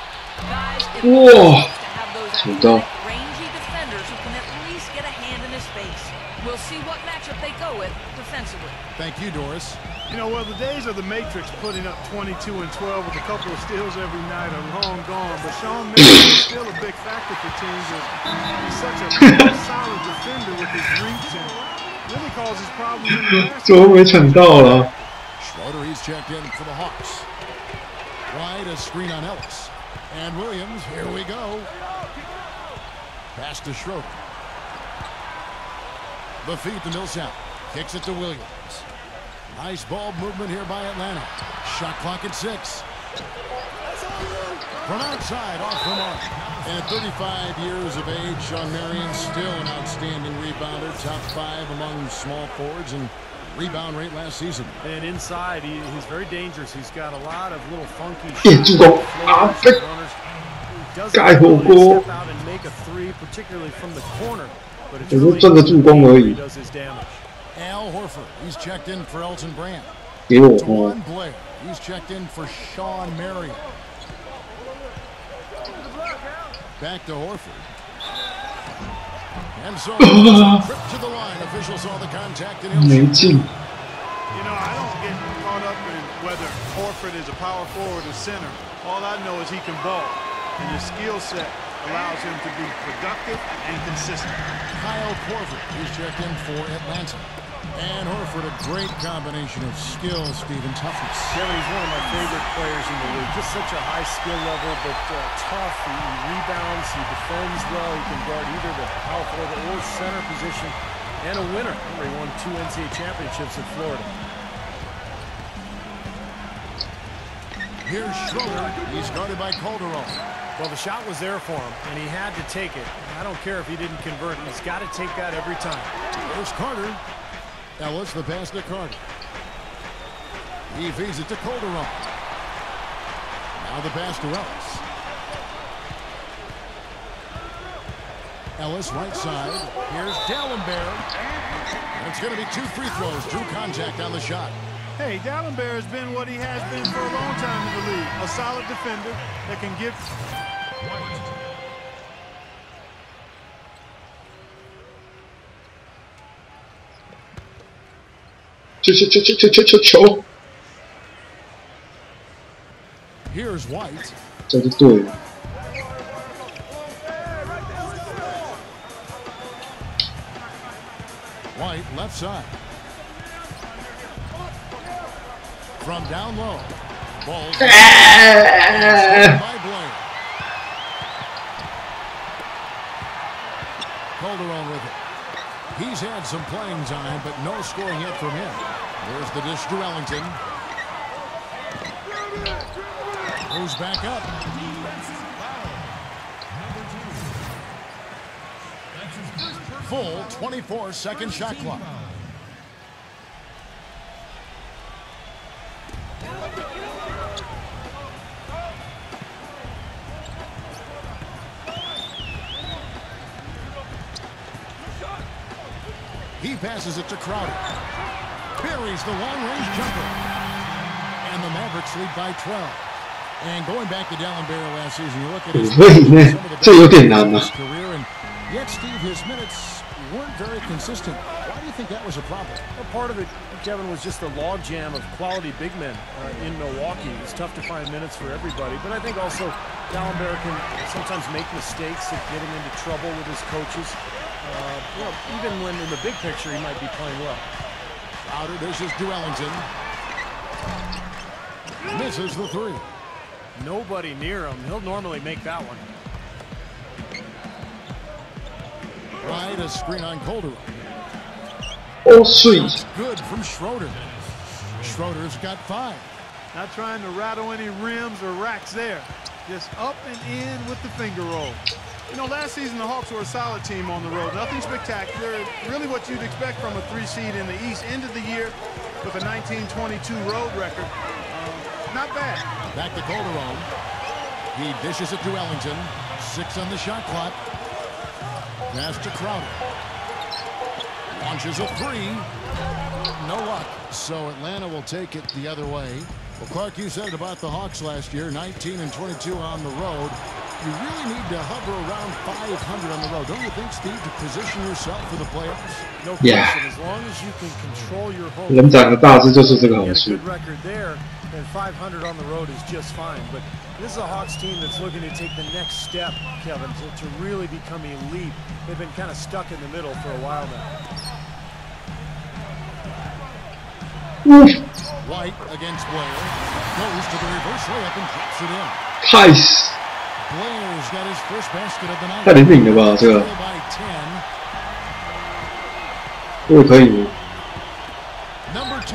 Guys, it helps to have those athletic, rangy defenders who can at least get a hand in his face. We'll see what matchup they go with defensively. Thank you, Doris. You know, well, the days of the Matrix putting up 22 and 12 with a couple of steals every night are long gone, but Sean Miller is still a big factor for teams. He's such a solid defender with his reach and really causes problems in the basket. 怎么没抢到了 Schroeder, he's checked in for the Hawks. Wide, a screen on Ellis. And Williams, here we go. Pass to Schroeder. The feed to Millsap. Kicks it to Williams. Nice ball movement here by Atlanta. Shot clock at 6. From outside, off the mark. At 35 years of age, Sean Marion still an outstanding rebounder. Top 5 among small forwards and rebound rate last season. And inside, he's very dangerous. He's got a lot of little funky shots. Doesn't really step out and make a three, particularly from the corner. But it's really he does his damage. Al Horford, he's checked in for Elton Brand. Dewan Blair, he's checked in for Sean Marion. Back to Horford. And so, trip to the line. Officials saw the contact and he'll shoot. You know, I don't get caught up in whether Horford is a power forward or center. All I know is he can ball, and his skill set allows him to be productive and consistent. Kyle Horford, he's checked in for Atlanta. And Horford, a great combination of skill, speed, and toughness. Kevin, he's one of my favorite players in the league. Just such a high skill level, but tough. He rebounds, he defends well. He can guard either the power forward or center position. And a winner. Remember, he won 2 NCAA championships in Florida. Here's Schroeder. He's guarded by Calderon. Well, the shot was there for him, and he had to take it. I don't care if he didn't convert. He's got to take that every time. There's Carter. Ellis, the pass to Carter. He feeds it to Calderon. Now the pass to Ellis. Ellis, right side. Here's Dallenberg. And it's going to be 2 free throws. Drew contact on the shot. Hey, Dallenberg has been what he has been for a long time in the league. A solid defender that can get... Here's White. 这就对了。White, left side. From down low. Ball by Blair. Calderon with it. He's had some playing time, but no scoring yet from him. There's the dish to Ellington. Moves back up. Full 24-second shot clock. He passes it to Crowder. Buries the long-range jumper. And the Mavericks lead by 12. And going back to D'Alembert last season, you look at his career, and yet, Steve, his minutes weren't very consistent. Why do you think that was a problem? Well, part of it, Kevin, was just the logjam of quality big men in Milwaukee. It's tough to find minutes for everybody, but I think also D'Alembert can sometimes make mistakes that get him into trouble with his coaches. Even when in the big picture he might be playing well. Crowder dishes to Ellington. Misses the three. Nobody near him. He'll normally make that one. Right, a screen on Calderon. Oh, sweet. Good from Schroeder. Schroeder's got 5. Not trying to rattle any rims or racks there. Just up and in with the finger roll. You know, last season the Hawks were a solid team on the road. Nothing spectacular. Really what you'd expect from a 3 seed in the East. Ended the year with a 19-22 road record. Not bad. Back to Calderon. He dishes it to Ellington. 6 on the shot clock. Pass to Crowder. Launches a 3. No luck. So Atlanta will take it the other way. Well, Clark, you said it about the Hawks last year, 19-22 on the road. You really need to hover around 500 on the road. Don't you think, Steve, to position yourself for the playoffs? No question. As long as you can control your home. 人长得大致就是这个好 Get a 处。 good record there, and 500 on the road is just fine. But this is a Hawks team that's looking to take the next step, Kevin, to really become elite. They've been kind of stuck in the middle for a while now. White against Blair. Goes to the reverse layup and drops it in. Nice. Blair's got his first basket of the night. 太灵敏了吧，这个 By 10. 这个可以。 Number 2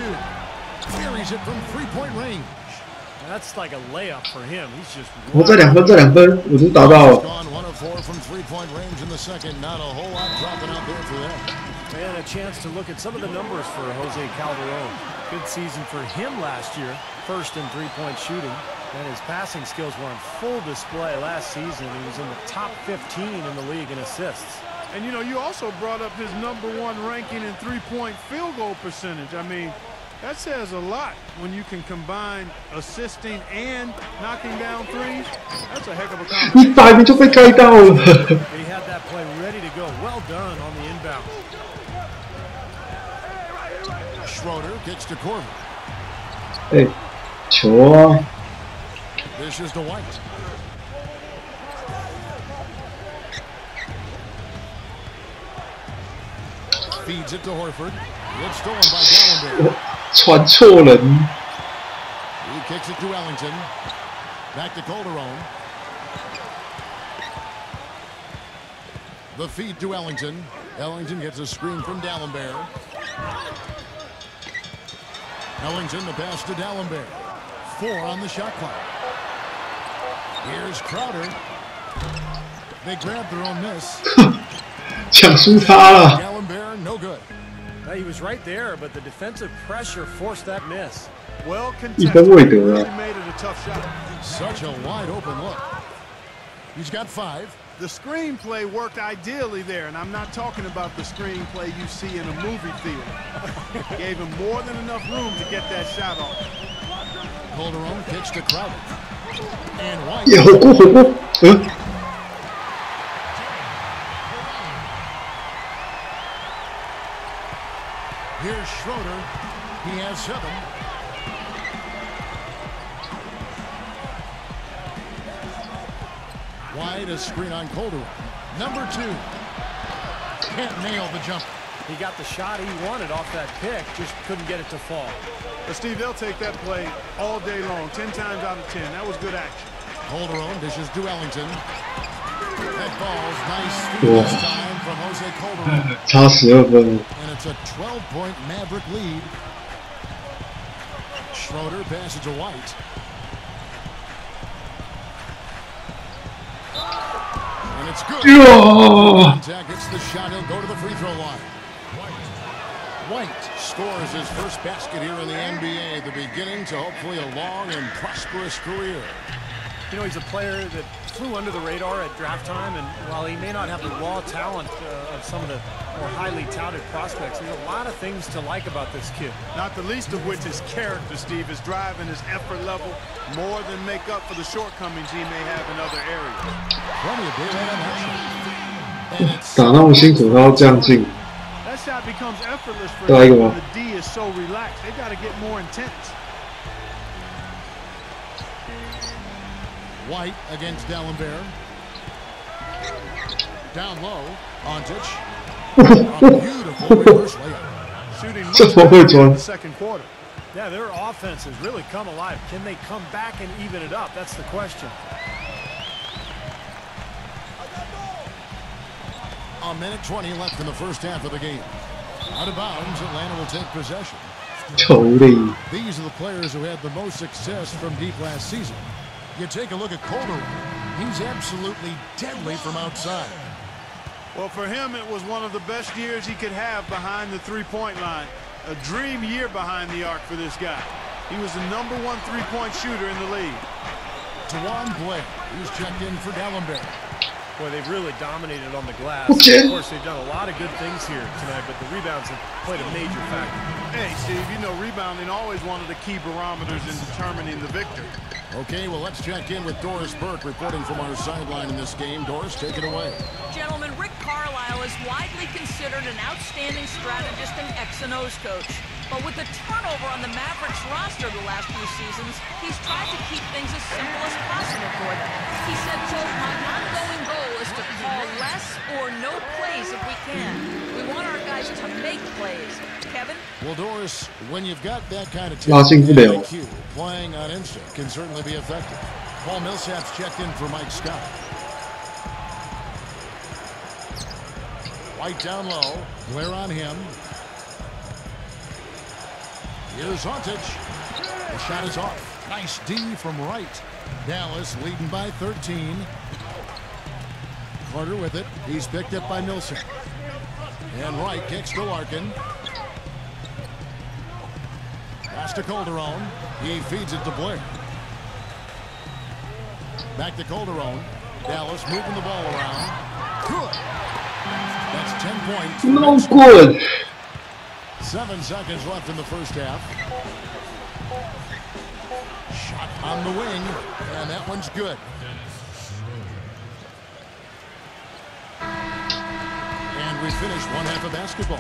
carries it from 3-point range. That's like a layup for him. He's just. 我再2分，再2分，我就达到了。 Gone 1 of 4 from 3-point range in the second. Not a whole lot dropping out there for them. And a chance to look at some of the numbers for Jose Calderon. Good season for him last year. First in 3-point shooting. And his passing skills were on full display last season. He was in the top 15 in the league in assists. And, you know, you also brought up his #1 ranking in 3-point field goal percentage. I mean, that says a lot when you can combine assisting and knocking down threes. That's a heck of a combination. 100名就被盖到了。 He had that play ready to go. Well done on the inbound. Schroeder gets to Corbin. 哎，球啊！ This is to White. Feeds it to Horford. It's stolen by D'Alembert. 传错人。 He kicks it to Ellington. Back to Calderon. The feed to Ellington. Ellington gets a screen from D'Alembert. Ellington, the pass to D'Alembert. 4 on the shot clock. Here's Crowder. They grab their own miss. 抢输他了。 D'Alembert, no good. He was right there, but the defensive pressure forced that miss. Well 1 分 contested. 未得 Really 啊！ made it a tough shot. Such a wide open look. He's got 5. The screenplay worked ideally there, and I'm not talking about the screenplay you see in a movie theater. Gave him more than enough room to get that shot off. Calderon kicks to Crowder. And White. 也好过，好过。Here's Schroeder. He has 7. White, a screen on Calderon. Number 2. Can't nail the jumper. He got the shot he wanted off that pick, just couldn't get it to fall. But Steve, they'll take that play all day long, 10 times out of 10. That was good action. Calderon dishes to Ellington. That ball's nice feed this time from 差12分。And it's a 12-point Maverick lead. Schroeder passes to White. And it's good. Contact hits the shot. He'll go to the free throw line. White scores his first basket here in the NBA, the beginning to hopefully a long and prosperous career. You know, he's a player that flew under the radar at draft time, and while he may not have the raw talent of some of the more highly touted prospects, there's a lot of things to like about this kid. Not the least of which is character, Steve. His drive and his effort level more than make up for the shortcomings he may have in other areas. 打那么辛苦，他要这样进。 That shot becomes effortless for him when the D is so relaxed. They got to get more intense. White against D'Alembert. Down low, Ontic. A beautiful reverse layup. Shooting much better in the second quarter. Yeah, their offense has really come alive. Can they come back and even it up? That's the question. A minute 20 left in the first half of the game. Out of bounds, Atlanta will take possession. These are the players who had the most success from deep last season. You take a look at Calderon. He's absolutely deadly from outside. Well, for him, it was one of the best years he could have behind the three-point line. A dream year behind the arc for this guy. He was the #1 three-point shooter in the league. Tawan Blair, he's checked in for D'Alembert. Boy, they've really dominated on the glass. Of course, they've done a lot of good things here tonight, but the rebounds have played a major factor. Hey, Steve, you know rebounding always one of the key barometers in determining the victor. Okay, well, let's check in with Doris Burke reporting from our sideline in this game. Doris, take it away. Gentlemen, Rick Carlisle is widely considered an outstanding strategist and X&O's coach. But with the turnover on the Mavericks roster the last few seasons, he's tried to keep things as simple as possible for them. He said, quote, "My ongoing goal is to call less or no plays if we can. We want our guys to make plays." Kevin? Well, Doris, when you've got that kind of IQ, playing on instinct can certainly be effective. Paul Millsap's checked in for Mike Scott. White down low, Blair on him. Here's Ontic. The shot is off. Nice D from Wright. Dallas leading by 13. Carter with it. He's picked up by Millsap. And Wright kicks to Larkin. Pass to Calderon. He feeds it to Blair. Back to Calderon. Dallas moving the ball around. Good. That's 10 points. No good. 7 seconds left in the first half. Shot on the wing, and that one's good. And we finished one half of basketball.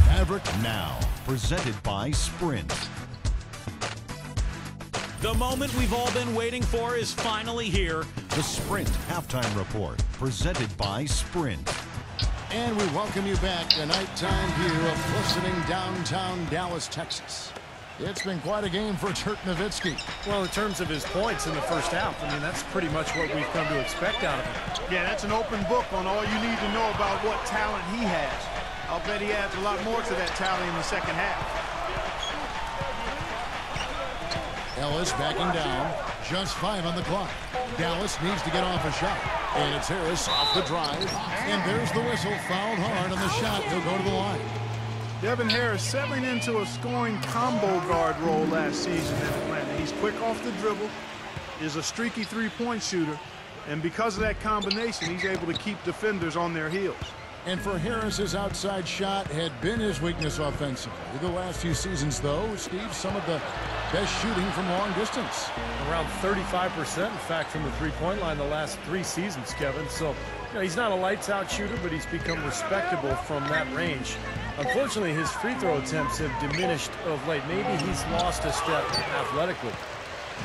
Maverick now, presented by Sprint. The moment we've all been waiting for is finally here. The Sprint Halftime Report, presented by Sprint. And we welcome you back to nighttime view of glistening downtown Dallas, Texas. It's been quite a game for Dirk Nowitzki. Well, in terms of his points in the first half, I mean, that's pretty much what we've come to expect out of him. Yeah, that's an open book on all you need to know about what talent he has. I'll bet he adds a lot more to that tally in the second half. Ellis backing down. Just 5 on the clock. Dallas needs to get off a shot. And it's Harris off the drive. And there's the whistle. Fouled hard on the shot. He'll go to the line. Devin Harris settling into a scoring combo guard role last season in Atlanta. He's quick off the dribble, is a streaky three-point shooter, and because of that combination, he's able to keep defenders on their heels. And for Harris, his outside shot had been his weakness offensively. The last few seasons, though, Steve, some of the best shooting from long distance. Around 35%, in fact, from the three-point line the last 3 seasons, Kevin. So, you know, he's not a lights-out shooter, but he's become respectable from that range. Unfortunately, his free throw attempts have diminished of late. Maybe he's lost a step athletically.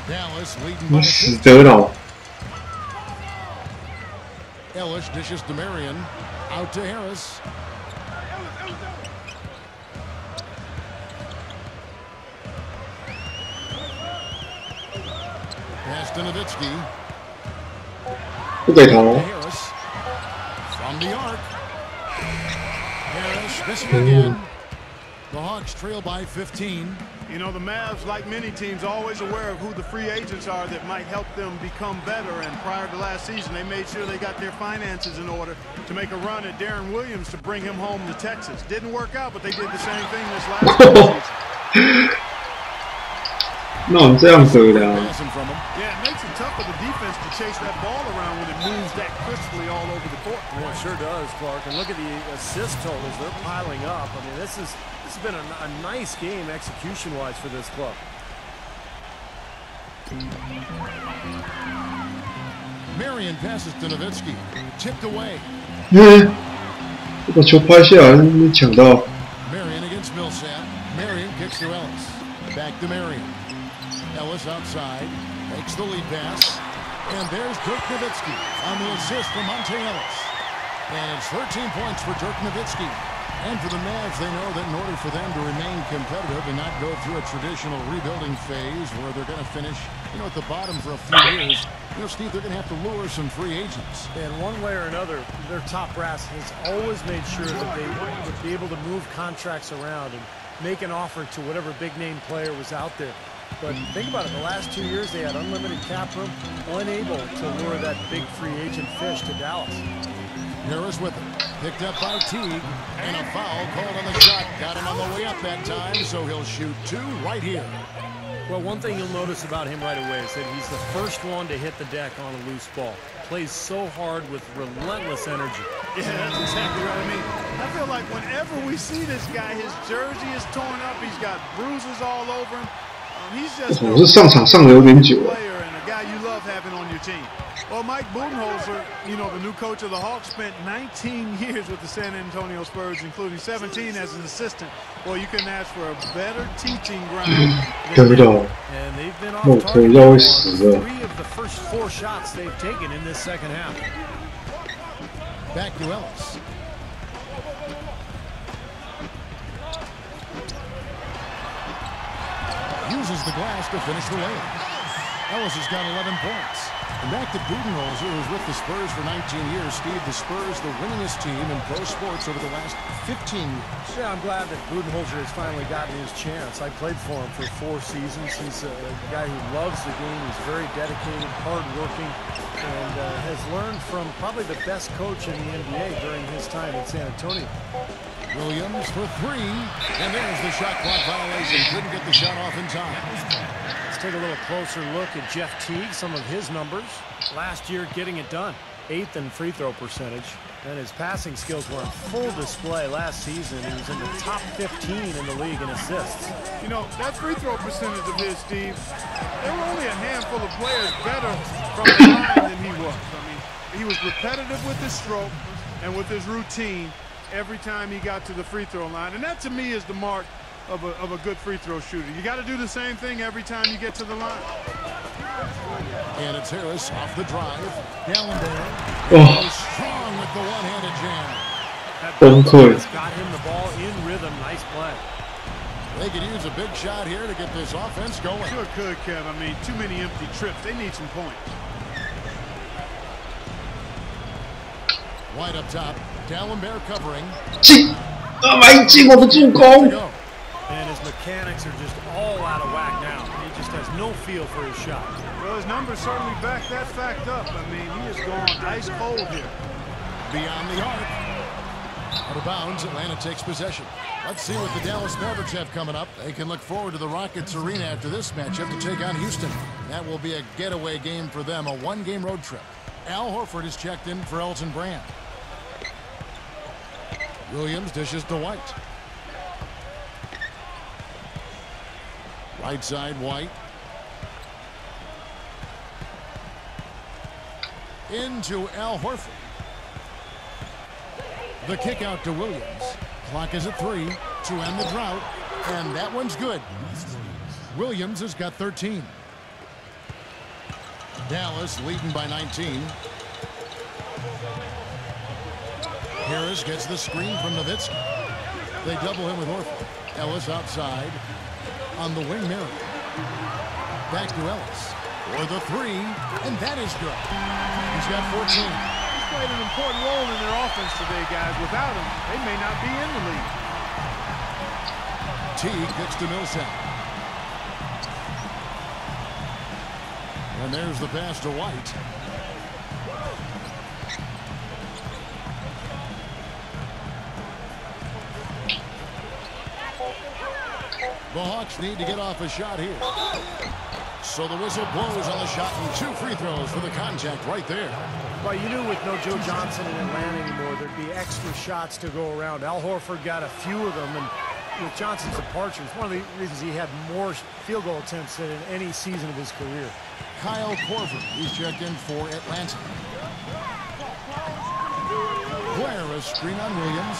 Dallas leading by 10. Ellis dishes to Marion. Out to Harris. Pass to Nowitzki. Harris. From the arc. Harris missing again. The Hawks trail by 15. You know, the Mavs, like many teams, are always aware of who the free agents are that might help them become better. And prior to last season, they made sure they got their finances in order to make a run at Darren Williams to bring him home to Texas. Didn't work out, but they did the same thing this last season. 那这样得了。 Yeah, it makes it tough for the defense to chase that ball around when it moves that crisply all over the court. Well, it sure does, Clark. And look at the assist totals; they're piling up. I mean, this has been a nice game execution-wise for this club. Marion passes to Nowitzki, tipped away. 耶！把球拍下来，没抢到。 Marion against Millsap. Marion kicks to Ellis. Back to Marion. Ellis outside, makes the lead pass, and there's Dirk Nowitzki on the assist from Monte Ellis. And it's 13 points for Dirk Nowitzki. And for the Mavs, they know that in order for them to remain competitive and not go through a traditional rebuilding phase where they're going to finish, at the bottom for a few years, Steve, they're going to have to lure some free agents. And one way or another, their top brass has always made sure that they would be able to move contracts around and make an offer to whatever big-name player was out there. But think about it, the last 2 years they had unlimited cap room, unable to lure that big free agent fish to Dallas. Harris with it, picked up by Teague, and a foul called on the shot. Got him on the way up that time, so he'll shoot two right here. Well, one thing you'll notice about him right away is that he's the first one to hit the deck on a loose ball. Plays so hard with relentless energy. Yeah, that's exactly right. I mean, I feel like whenever we see this guy, his jersey is torn up, he's got bruises all over him. He's just 我是上场上的有点久了。 player and a guy you love having on your team. Well, Mike Budenholzer, the new coach of the Hawks, spent 19 years with the San Antonio Spurs, including 17 as an assistant. Well, you couldn't ask for a better teaching ground. 得到， And they've been off 我 target 腿要会 on 死了。 3 of the first 4 shots they've taken in this second half. Back to Ellis. Uses the glass to finish the layup. Ellis has got 11 points. And back to Budenholzer, who's with the Spurs for 19 years. Steve, the Spurs, the winningest team in pro sports over the last 15 years. Yeah, I'm glad that Budenholzer has finally gotten his chance. I played for him for 4 seasons. He's a guy who loves the game. He's very dedicated, hardworking, and has learned from probably the best coach in the NBA during his time in San Antonio. Williams for 3, and there's the shot clock violation. Couldn't get the shot off in time. Let's take a little closer look at Jeff Teague, some of his numbers. Last year, getting it done. 8th in free throw percentage. And his passing skills were on full display last season. He was in the top 15 in the league in assists. That free throw percentage of his, Steve, there were only a handful of players better from the line than he was. I mean, he was repetitive with his stroke and with his routine every time he got to the free throw line. And that, to me, is the mark of a good free throw shooter. You got to do the same thing every time you get to the line. And it's Harris off the drive. Gallenberg strong with the one-handed jam. That got him the ball in rhythm. Nice play. They could use a big shot here to get this offense going. Sure could, Kev. I mean, too many empty trips. They need some points. White up top. Gallenberg covering. 进，来进我的助攻。 And his mechanics are just all out of whack now. He just has no feel for his shot. Well, his numbers certainly back that fact up. I mean, he is going ice cold here. Beyond the arc. Out of bounds, Atlanta takes possession. Let's see what the Dallas Mavericks have coming up. They can look forward to the Rockets Arena after this matchup to take on Houston. That will be a getaway game for them, a one-game road trip. Al Horford is checked in for Elton Brand. Williams dishes to White. Right side, White. Into Al Horford. The kick out to Williams. Clock is at 3 to end the drought, and that one's good. Williams has got 13. Dallas leading by 19. Harris gets the screen from Nowitzki. They double him with Horford. Ellis outside. On the wing, Mary. Back to Ellis for the 3, and that is good. He's got 14. played an important role in their offense today, guys. Without him, they may not be in the league. Teague gets to Millsap. And there's the pass to White. The Hawks need to get off a shot here. So the whistle blows on the shot and 2 free throws for the contact right there. Well, you knew with no Joe Johnson in Atlanta anymore, there'd be extra shots to go around. Al Horford got a few of them, and with Johnson's departure, it's one of the reasons he had more field goal attempts than in any season of his career. Kyle Korver, he's checked in for Atlanta. Blair, a screen on Williams.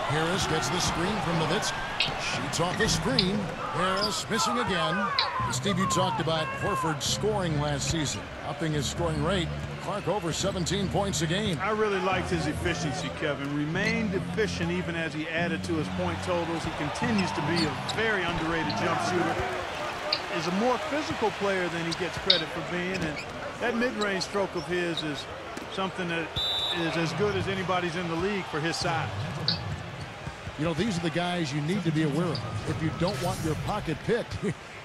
Harris gets the screen from Nowitzki. Shoots off the screen. Harris missing again. Steve, you talked about Horford scoring last season, upping his scoring rate. Clark over 17 points a game. I really liked his efficiency, Kevin. Remained efficient even as he added to his point totals. He continues to be a very underrated jump shooter. Is a more physical player than he gets credit for being, and that mid-range stroke of his is something that is as good as anybody's in the league for his size. You know, these are the guys you need to be aware of if you don't want your pocket picked.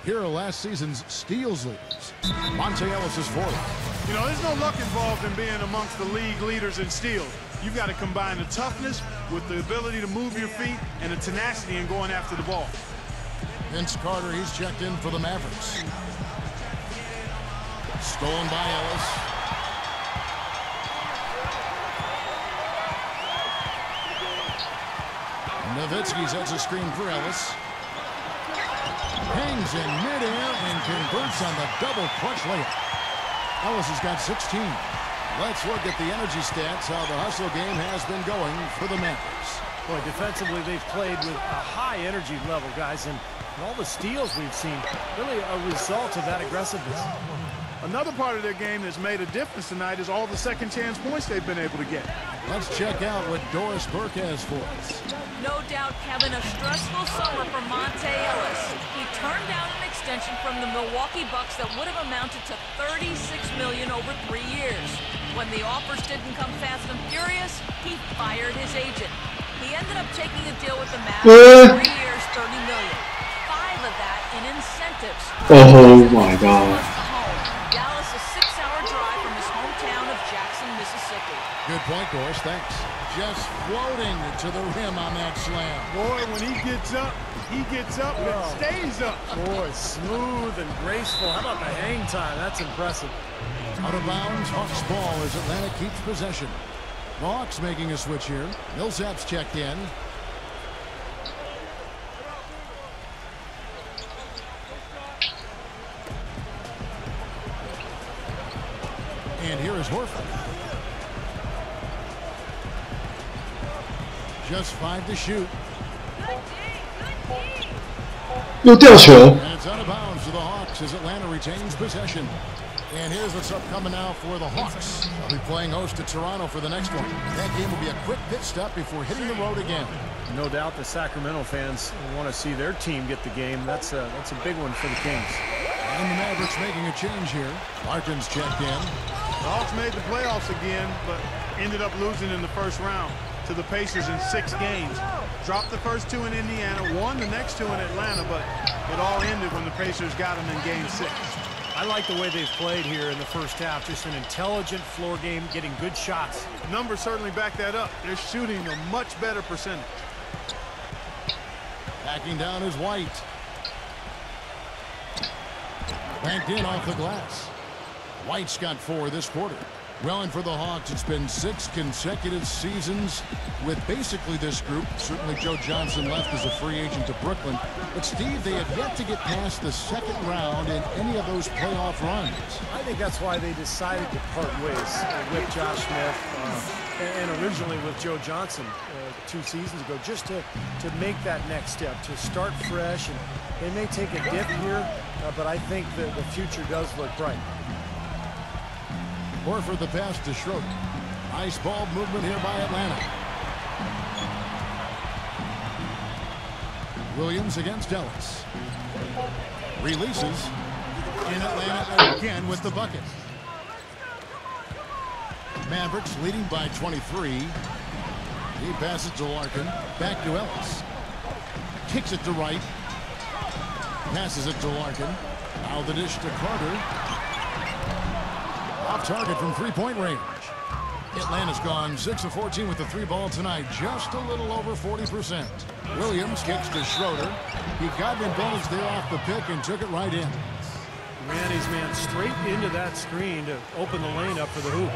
Here are last season's steals leaders. Monte Ellis is fourth. You know, there's no luck involved in being amongst the league leaders in steals. You've got to combine the toughness with the ability to move your feet and the tenacity in going after the ball. Vince Carter, he's checked in for the Mavericks. Stolen by Ellis. Nowitzki sets a screen for Ellis. Hangs in midair and converts on the double clutch layup. Ellis has got 16. Let's look at the energy stats, how the hustle game has been going for the Mavericks. Boy, defensively, they've played with a high energy level, guys, and all the steals we've seen, really a result of that aggressiveness. Another part of their game that's made a difference tonight is all the second chance points they've been able to get. Let's check out what Doris Burke has for us. No doubt, Kevin, a stressful summer for Monte Ellis. He turned down an extension from the Milwaukee Bucks that would have amounted to $36 million over 3 years. When the offers didn't come fast and furious, he fired his agent. He ended up taking a deal with the Mavericks, 3 years, $30 million. 5 of that in incentives. Oh my God. Dallas, a 6-hour drive from his hometown of Jackson, Mississippi. Good point, Doris. Thanks. Just floating to the rim on that slam. Boy, when he gets up and stays up. Boy, smooth and graceful. How about the hang time? That's impressive. Out of bounds, Hawks ball as Atlanta keeps possession. The Hawks making a switch here. Millsap's checked in. And here is Horford. Just 5 to shoot.又掉球。 And it's out of bounds to the Hawks as Atlanta retains possession. And here's what's upcoming now for the Hawks. They'll be playing host to Toronto for the next one. That game will be a quick pit stop before hitting the road again. No doubt the Sacramento fans want to see their team get the game. That's a big one for the Kings. And the Mavericks making a change here. Martin's checked in. The Hawks made the playoffs again, but ended up losing in the first round to the Pacers in 6 games. Dropped the first 2 in Indiana, won the next 2 in Atlanta, but it all ended when the Pacers got them in Game 6. I like the way they've played here in the first half. Just an intelligent floor game, getting good shots. Numbers certainly back that up. They're shooting a much better percentage. Backing down is White. Banked in off the glass. White's got 4 this quarter. Well, and for the Hawks, it's been 6 consecutive seasons with basically this group. Certainly Joe Johnson left as a free agent to Brooklyn. But, Steve, they have yet to get past the second round in any of those playoff runs. I think that's why they decided to part ways with Josh Smith and originally with Joe Johnson 2 seasons ago, just to make that next step, to start fresh. And they may take a dip here, but I think that the future does look bright. Horford the pass to Schroeder. Nice ball movement here by Atlanta. Williams against Ellis. Releases. In Atlanta again with the bucket. Mavericks leading by 23. He passes to Larkin. Back to Ellis. Kicks it to Wright. Passes it to Larkin. Now the dish to Carter. Off target from three-point range. Atlanta's gone 6 of 14 with the three ball tonight. Just a little over 40%. Williams kicks to Schroeder. He got an advantage there off the pick and took it right in. Ran his man straight into that screen to open the lane up for the hoop.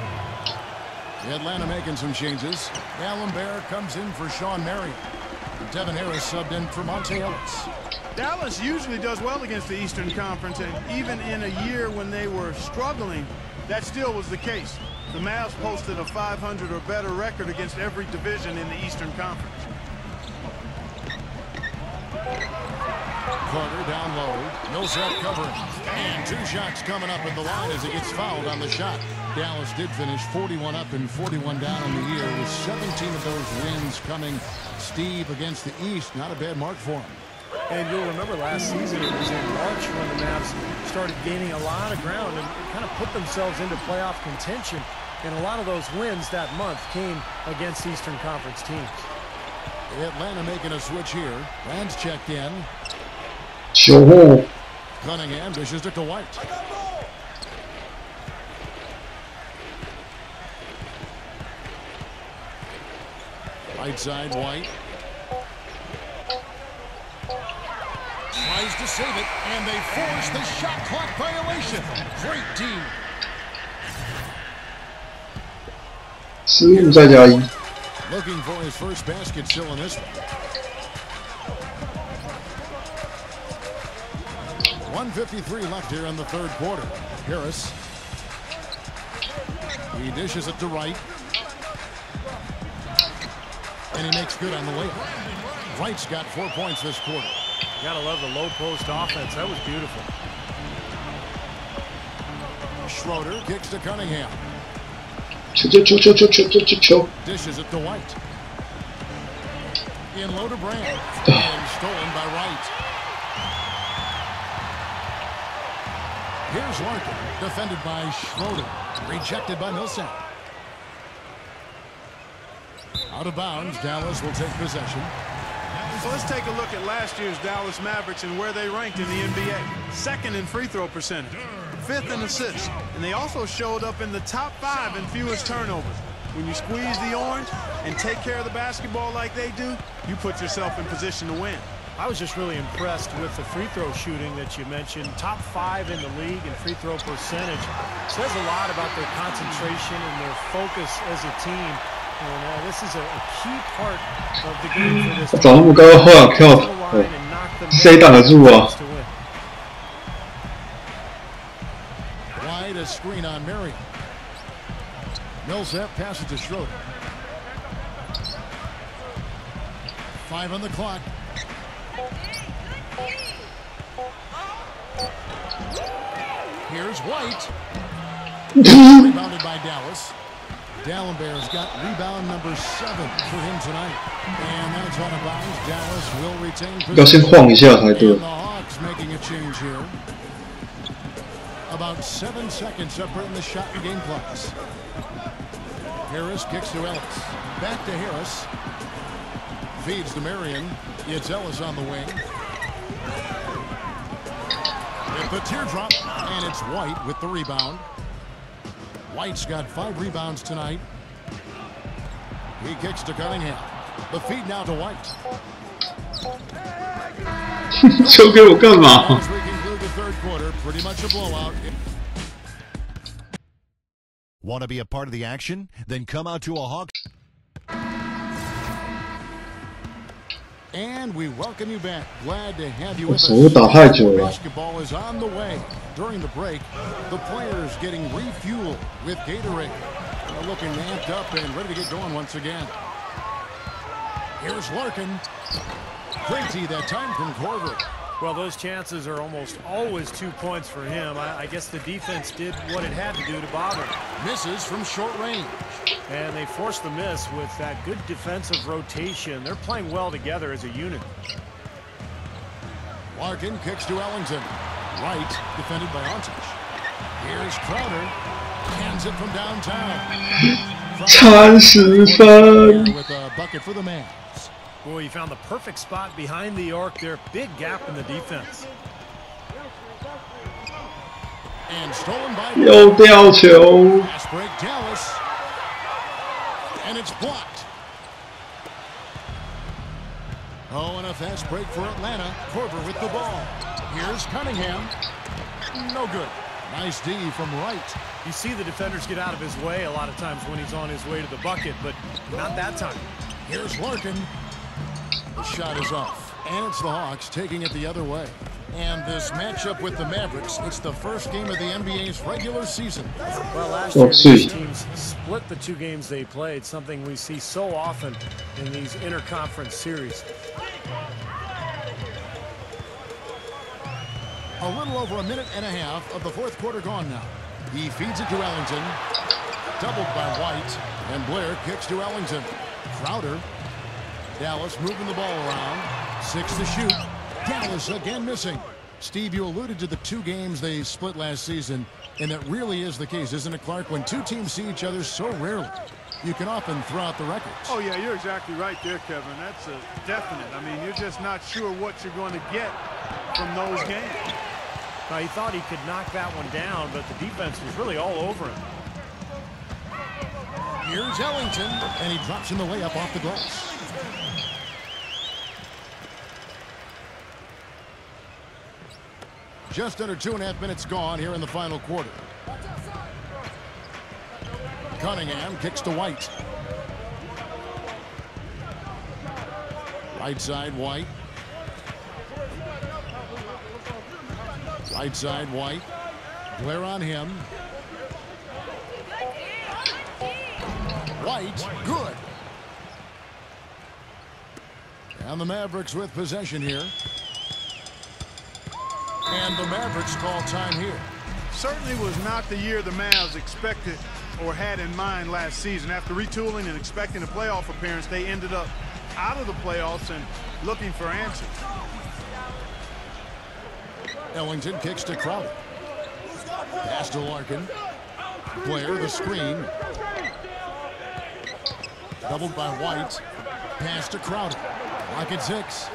Atlanta making some changes. Allen Bear comes in for Sean Marion. Devin Harris subbed in for Monte Ellis. Dallas usually does well against the Eastern Conference, and even in a year when they were struggling, that still was the case. The Mavs posted a 500 or better record against every division in the Eastern Conference. Carter down low. Millsap covering. And 2 shots coming up at the line as he gets fouled on the shot. Dallas did finish 41 up and 41 down on the year with 17 of those wins coming. Steve against the East. Not a bad mark for him. And you'll remember last season it was in March when the Mavs started gaining a lot of ground and kind of put themselves into playoff contention. And a lot of those wins that month came against Eastern Conference teams. Atlanta making a switch here. Rand's checked in. Sure. Cunningham dishes it to White. Right side, White. Tries to save it, and they force the shot clock violation. Great team. 15再加1。 Looking for his first basket still in this one. 1:53 left here in the third quarter. Harris. He dishes it to Wright. And he makes good on the layup. Wright's got 4 points this quarter. Gotta love the low post offense. That was beautiful. Schroeder kicks to Cunningham. Cho. Dishes it to White. In low to Brand. And stolen by Wright. Here's Larkin. Defended by Schroeder. Rejected by Millsap. Out of bounds. Dallas will take possession. So let's take a look at last year's Dallas Mavericks and where they ranked in the NBA. Second in free throw percentage, 5th in assists, and they also showed up in the top 5 in fewest turnovers. When you squeeze the orange and take care of the basketball like they do, you put yourself in position to win. I was just really impressed with the free throw shooting that you mentioned. Top 5 in the league in free throw percentage. Says a lot about their concentration and their focus as a team. And this is a key part of the game for this team. 找那么高，后来跳，谁挡得住啊？ Wide a screen on Marion. Millsap passes to Schroeder. 5 on the clock. Here's White. Rebounded by Dallas. Dallenberg's got rebound number 7 for him tonight. And that's out of bounds. Dallas will retain possession. 要先晃一下才对。 And the Hawks making a change here. About 7 seconds separating the shot and game clocks. Harris kicks to Ellis. Back to Harris. Feeds to Marion. It's Ellis on the wing. Hit the teardrop, and it's White with the rebound. White's got 5 rebounds tonight. He kicks to Cunningham. The feed now to White. 球给我干嘛？ As we conclude the third quarter, pretty much a blowout. Want to be a part of the action? Then come out to a Hawks. And we welcome you back. Glad to have you with us. 手打太久了。 Basketball is on the way. During the break, the players getting refueled with Gatorade. They're looking amped up and ready to get going once again. Here's Larkin. Great tee that time from Corver. Well, those chances are almost always 2 points for him. I guess the defense did what it had to do to bother him. Misses from short range. And they forced the miss with that good defensive rotation. They're playing well together as a unit. Larkin kicks to Ellington. Right, defended by Antich. Here's Crowder. Cans it from downtown. 差10分。 With a bucket for the Mavs. Boy, he found the perfect spot behind the arc there. Big gap in the defense. And stolen by 又掉球。 Fast break Dallas. And it's blocked. Oh, and a fast break for Atlanta. Korver with the ball. Here's Cunningham. No good. Nice D from Wright. You see the defenders get out of his way a lot of times when he's on his way to the bucket, but not that time. Here's Larkin. The shot is off. And it's the Hawks taking it the other way. And this matchup with the Mavericks, it's the first game of the NBA's regular season. Well, last year these teams split the 2 games they played, something we see so often in these interconference series. A little over a minute and a half of the fourth quarter gone now. He feeds it to Ellington. Doubled by White. And Blair kicks to Ellington. Crowder. Dallas moving the ball around. 6 to shoot. Dallas again missing. Steve, you alluded to the 2 games they split last season, and that really is the case, isn't it, Clark? When 2 teams see each other so rarely, you can often throw out the records. Oh, yeah, you're exactly right there, Kevin. That's a definite. I mean, you're just not sure what you're going to get from those games. Now, he thought he could knock that one down, but the defense was really all over him. Here's Ellington, and he drops in the layup off the glass. Just under 2.5 minutes gone here in the final quarter. Cunningham kicks to White. Right side, White. Right side, White. Blair on him. White, good. And the Mavericks with possession here. And the Mavericks call time here. Certainly was not the year the Mavs expected or had in mind last season. After retooling and expecting a playoff appearance, they ended up out of the playoffs and looking for answers. Ellington kicks to Crowder. Pass to Larkin. Blair, the screen. Doubled by White. Pass to Crowder. Lock at 6.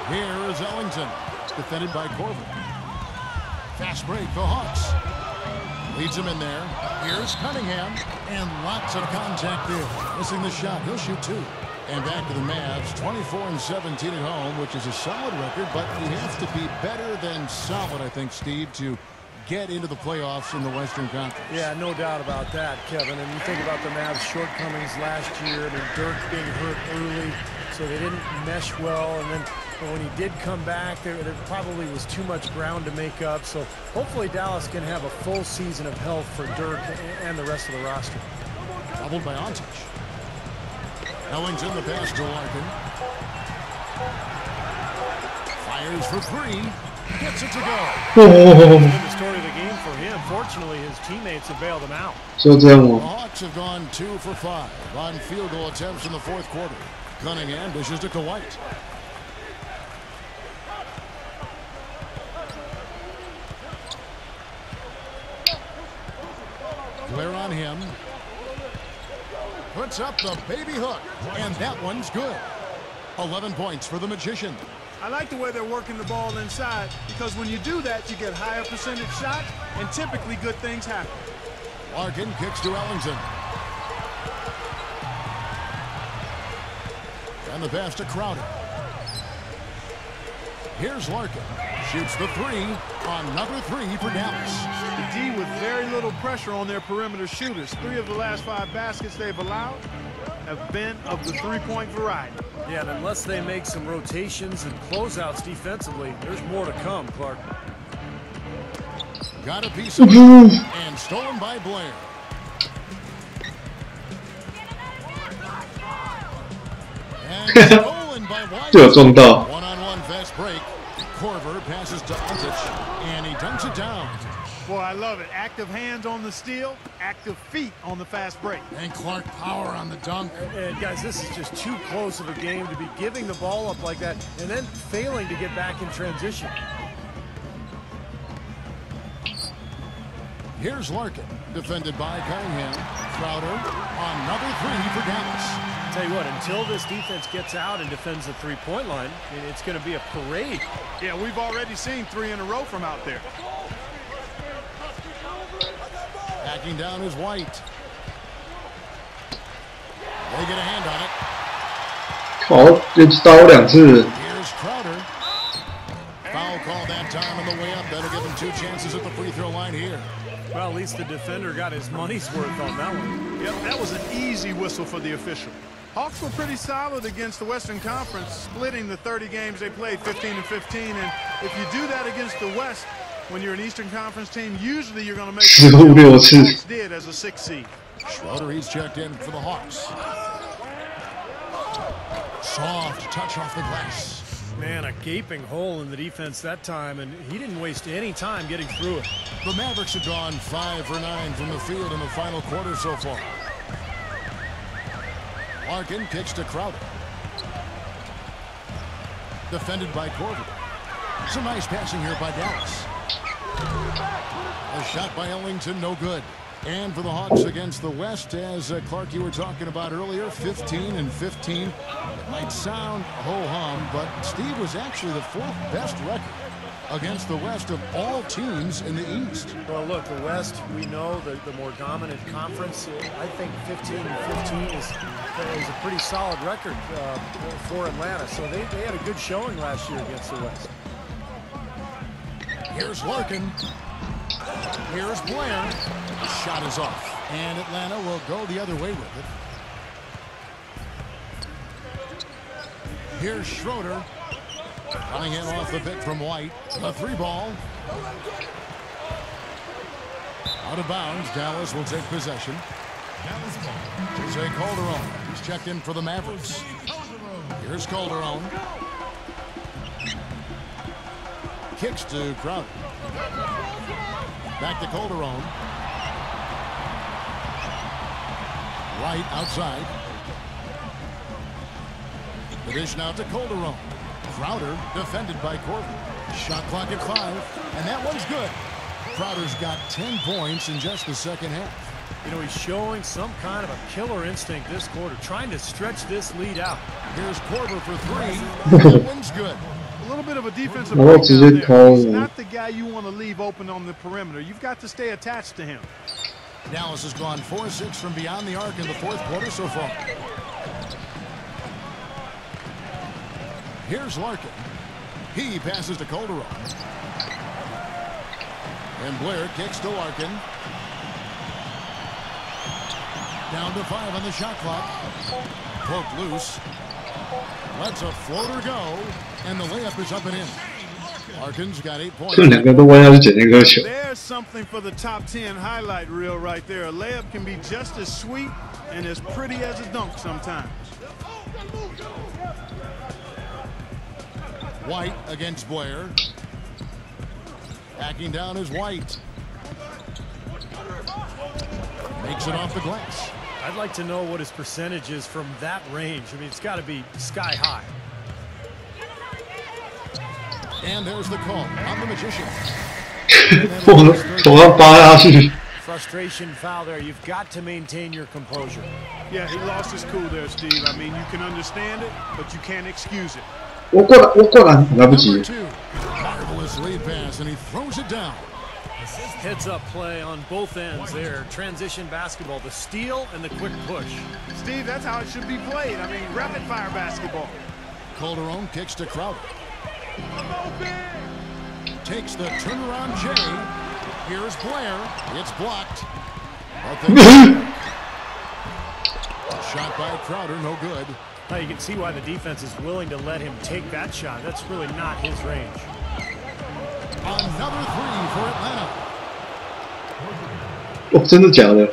Here is Ellington, defended by Korver. Fast break, the Hawks. Leads him in there. Here's Cunningham, and lots of contact there. Missing the shot, he'll shoot 2. And back to the Mavs, 24-17 at home, which is a solid record, but you have to be better than solid, I think, Steve, to get into the playoffs in the Western Conference. Yeah, no doubt about that, Kevin. And you think about the Mavs' shortcomings last year. I mean, Dirk being hurt early, so they didn't mesh well, and then when he did come back, there probably was too much ground to make up. So hopefully Dallas can have a full season of health for Dirk and the rest of the roster. Doubled by Ontic. Ellington, the pass to Larkin. Fires for 3. Gets it to go. The story of the game for him. Fortunately, his teammates have bailed him out. The Hawks have gone 2 for 5 on field goal attempts in the fourth quarter. Cunningham dishes it to White. Blair on him. Puts up the baby hook, and that one's good. 11 points for the Magician. I like the way they're working the ball inside, because when you do that, you get higher percentage shots, and typically good things happen. Larkin kicks to Ellington. And the pass to Crowder. Here's Larkin. Shoots the 3. Another 3 for Dallas. The D with very little pressure on their perimeter shooters. 3 of the last 5 baskets they've allowed have been of the 3-point variety. Yeah, and unless they make some rotations and closeouts defensively, there's more to come, Clark. Got a piece of it, and stolen by Blair. And stolen by White. 就有中到。 One-on-one fast break. Korver passes to Ontic, and he dunks it down. Boy, I love it. Active hands on the steal, active feet on the fast break. And Clark power on the dunk. And guys, this is just too close of a game to be giving the ball up like that and then failing to get back in transition. Here's Larkin, defended by Cunningham. Crowder, another three for Dallas. Tell you what, until this defense gets out and defends the three-point line, it's going to be a parade. Yeah, we've already seen 3 in a row from out there. Backing down is White. They get a hand on it. 好，就打我2次。 Here's Crowder. Foul call that time on the way up. That'll give him 2 chances at the free throw line here. Well, at least the defender got his money's worth on that one. Yep, that was an easy whistle for the official. Hawks were pretty solid against the Western Conference, splitting the 30 games they played 15 and 15. And if you do that against the West, when you're an Eastern Conference team, usually you're going to make what the Hawks did as a 6 seed. Schroeder, he's checked in for the Hawks. Soft touch off the glass. Man, a gaping hole in the defense that time, and he didn't waste any time getting through it. The Mavericks have gone 5 for 9 from the field in the final quarter so far. Larkin kicks to Crowder. Defended by Corver. Some nice passing here by Dallas. A shot by Ellington, no good. And for the Hawks against the West, as Clark, you were talking about earlier, 15 and 15. It might sound ho-hum, but Steve was actually the 4th best record against the West of all teams in the East. Well, look, the West, we know the more dominant conference. I think 15 and 15 is a pretty solid record for Atlanta. So they had a good showing last year against the West. Here's Larkin. Here's Blair. The shot is off. And Atlanta will go the other way with it. Here's Schroeder. Cunningham off the bit from White. A 3-ball. Out of bounds. Dallas will take possession. Jose Calderon. He's checked in for the Mavericks. Here's Calderon. Kicks to Crowder. Back to Calderon. White outside. The dish now to Calderon. Crowder defended by Corbin. Shot clock at 5, and that one's good. Crowder's got 10 points in just the second half. You know, he's showing some kind of a killer instinct this quarter, trying to stretch this lead out. Here's Korver for 3. That one's good. A little bit of a defensive breakdown there. He's not the guy you want to leave open on the perimeter. You've got to stay attached to him. Dallas has gone 4-6 from beyond the arc in the 4th quarter so far. Here's Larkin. He passes to Calderon. And Blair kicks to Larkin. Down to 5 on the shot clock. Poked loose. Lets a floater go. And the layup is up and in. Larkin's got 8 points. There's something for the top 10 highlight reel right there. A layup can be just as sweet and as pretty as a dunk sometimes. White against Blair. Backing down is White. Makes it off the glass. I'd like to know what his percentage is from that range. I mean, it's got to be sky high. And there's the call on the magician. Frustration foul there. You've got to maintain your composure. Yeah, he lost his cool there, Steve. I mean, you can understand it, but you can't excuse it. Number 2. Marvelous lead pass, and he throws it down. Heads-up play on both ends there. Transition basketball, the steal and the quick push. Steve, that's how it should be played. I mean, rapid-fire basketball. Calderon kicks to Crowder. Takes the turnaround J. Here's Blair. It's blocked. Shot by Crowder, no good. Now you can see why the defense is willing to let him take that shot. That's really not his range. Another 3 for Atlanta. 哦，真的假的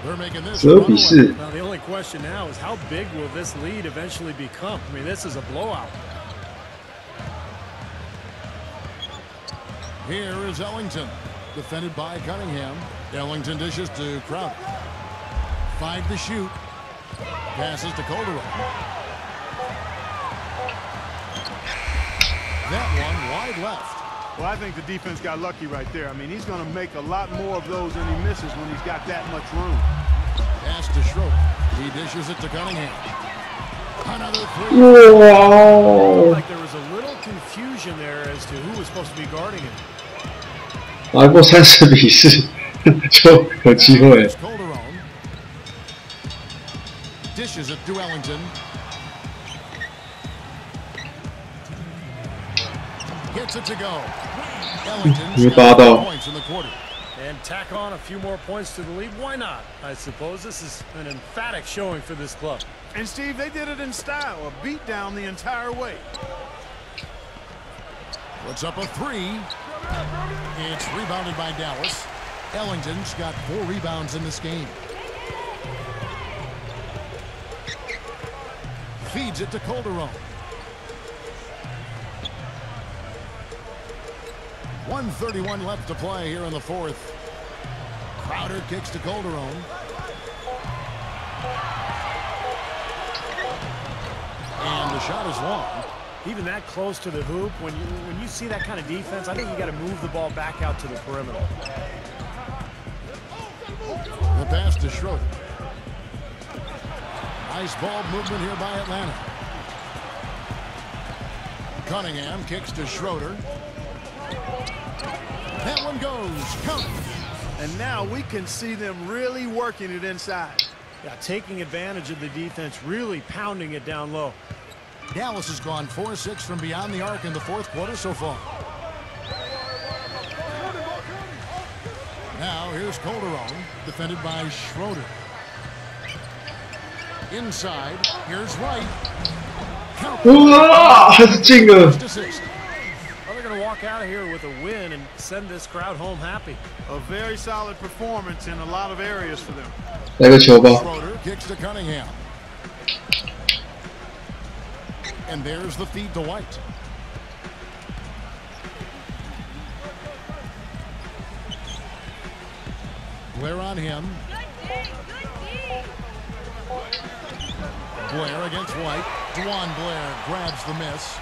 ？12比4。Now the only question now is how big will this lead eventually become? I mean, this is a blowout. Here is Ellington, defended by Cunningham. Ellington dishes to Crowder. 5 to shoot. Passes to Calderon. That one wide left. Well, I think the defense got lucky right there. I mean, he's going to make a lot more of those than he misses when he's got that much room. Pass to Schroeder. He dishes it to Cunningham. Another three. Wow. Like there was a little confusion there as to who was supposed to be guarding him. 拿过30比4就有机会。Dishes it to Ellington. Gets it to go. Ellington's got 4 points in the quarter. And tack on a few more points to the lead. Why not? I suppose this is an emphatic showing for this club. And Steve, they did it in style, a beat down the entire way. Puts up a three. It's rebounded by Dallas. Ellington's got 4 rebounds in this game. Feeds it to Calderon. 1:31 left to play here in the fourth. Crowder kicks to Calderon. And the shot is long. Even that close to the hoop, when you see that kind of defense, I think you got to move the ball back out to the perimeter. The pass to Schroeder. Nice ball movement here by Atlanta. Cunningham kicks to Schroeder. That one goes. Count. And now we can see them really working it inside. Yeah, taking advantage of the defense, really pounding it down low. Dallas has gone 4-6 from beyond the arc in the fourth quarter so far. Now here's Calderon, defended by Schroeder. Inside, here's Wright. Has进了。Well, they're going to walk out of here with a win and send this crowd home happy. A very solid performance in a lot of areas for them. 来个球吧。 Schroeder kicks to Cunningham. And there's the feed to White. Blair on him. Blair against White. Dwan Blair grabs the miss.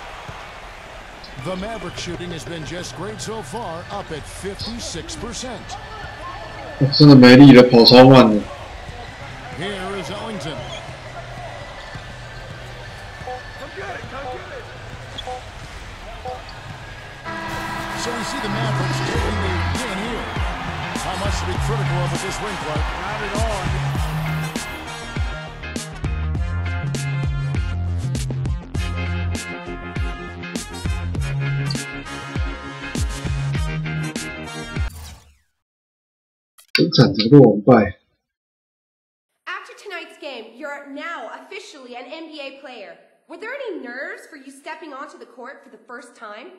The Maverick shooting has been just great so far, up at 56%. 真的没力了，跑超慢的。 Here is Ellington. So we see the Mavericks taking the win here. How much to be critical of at this win, Clark? Not at all. After tonight's game, you're now officially an NBA player. Were there any nerves for you stepping onto the court for the first time?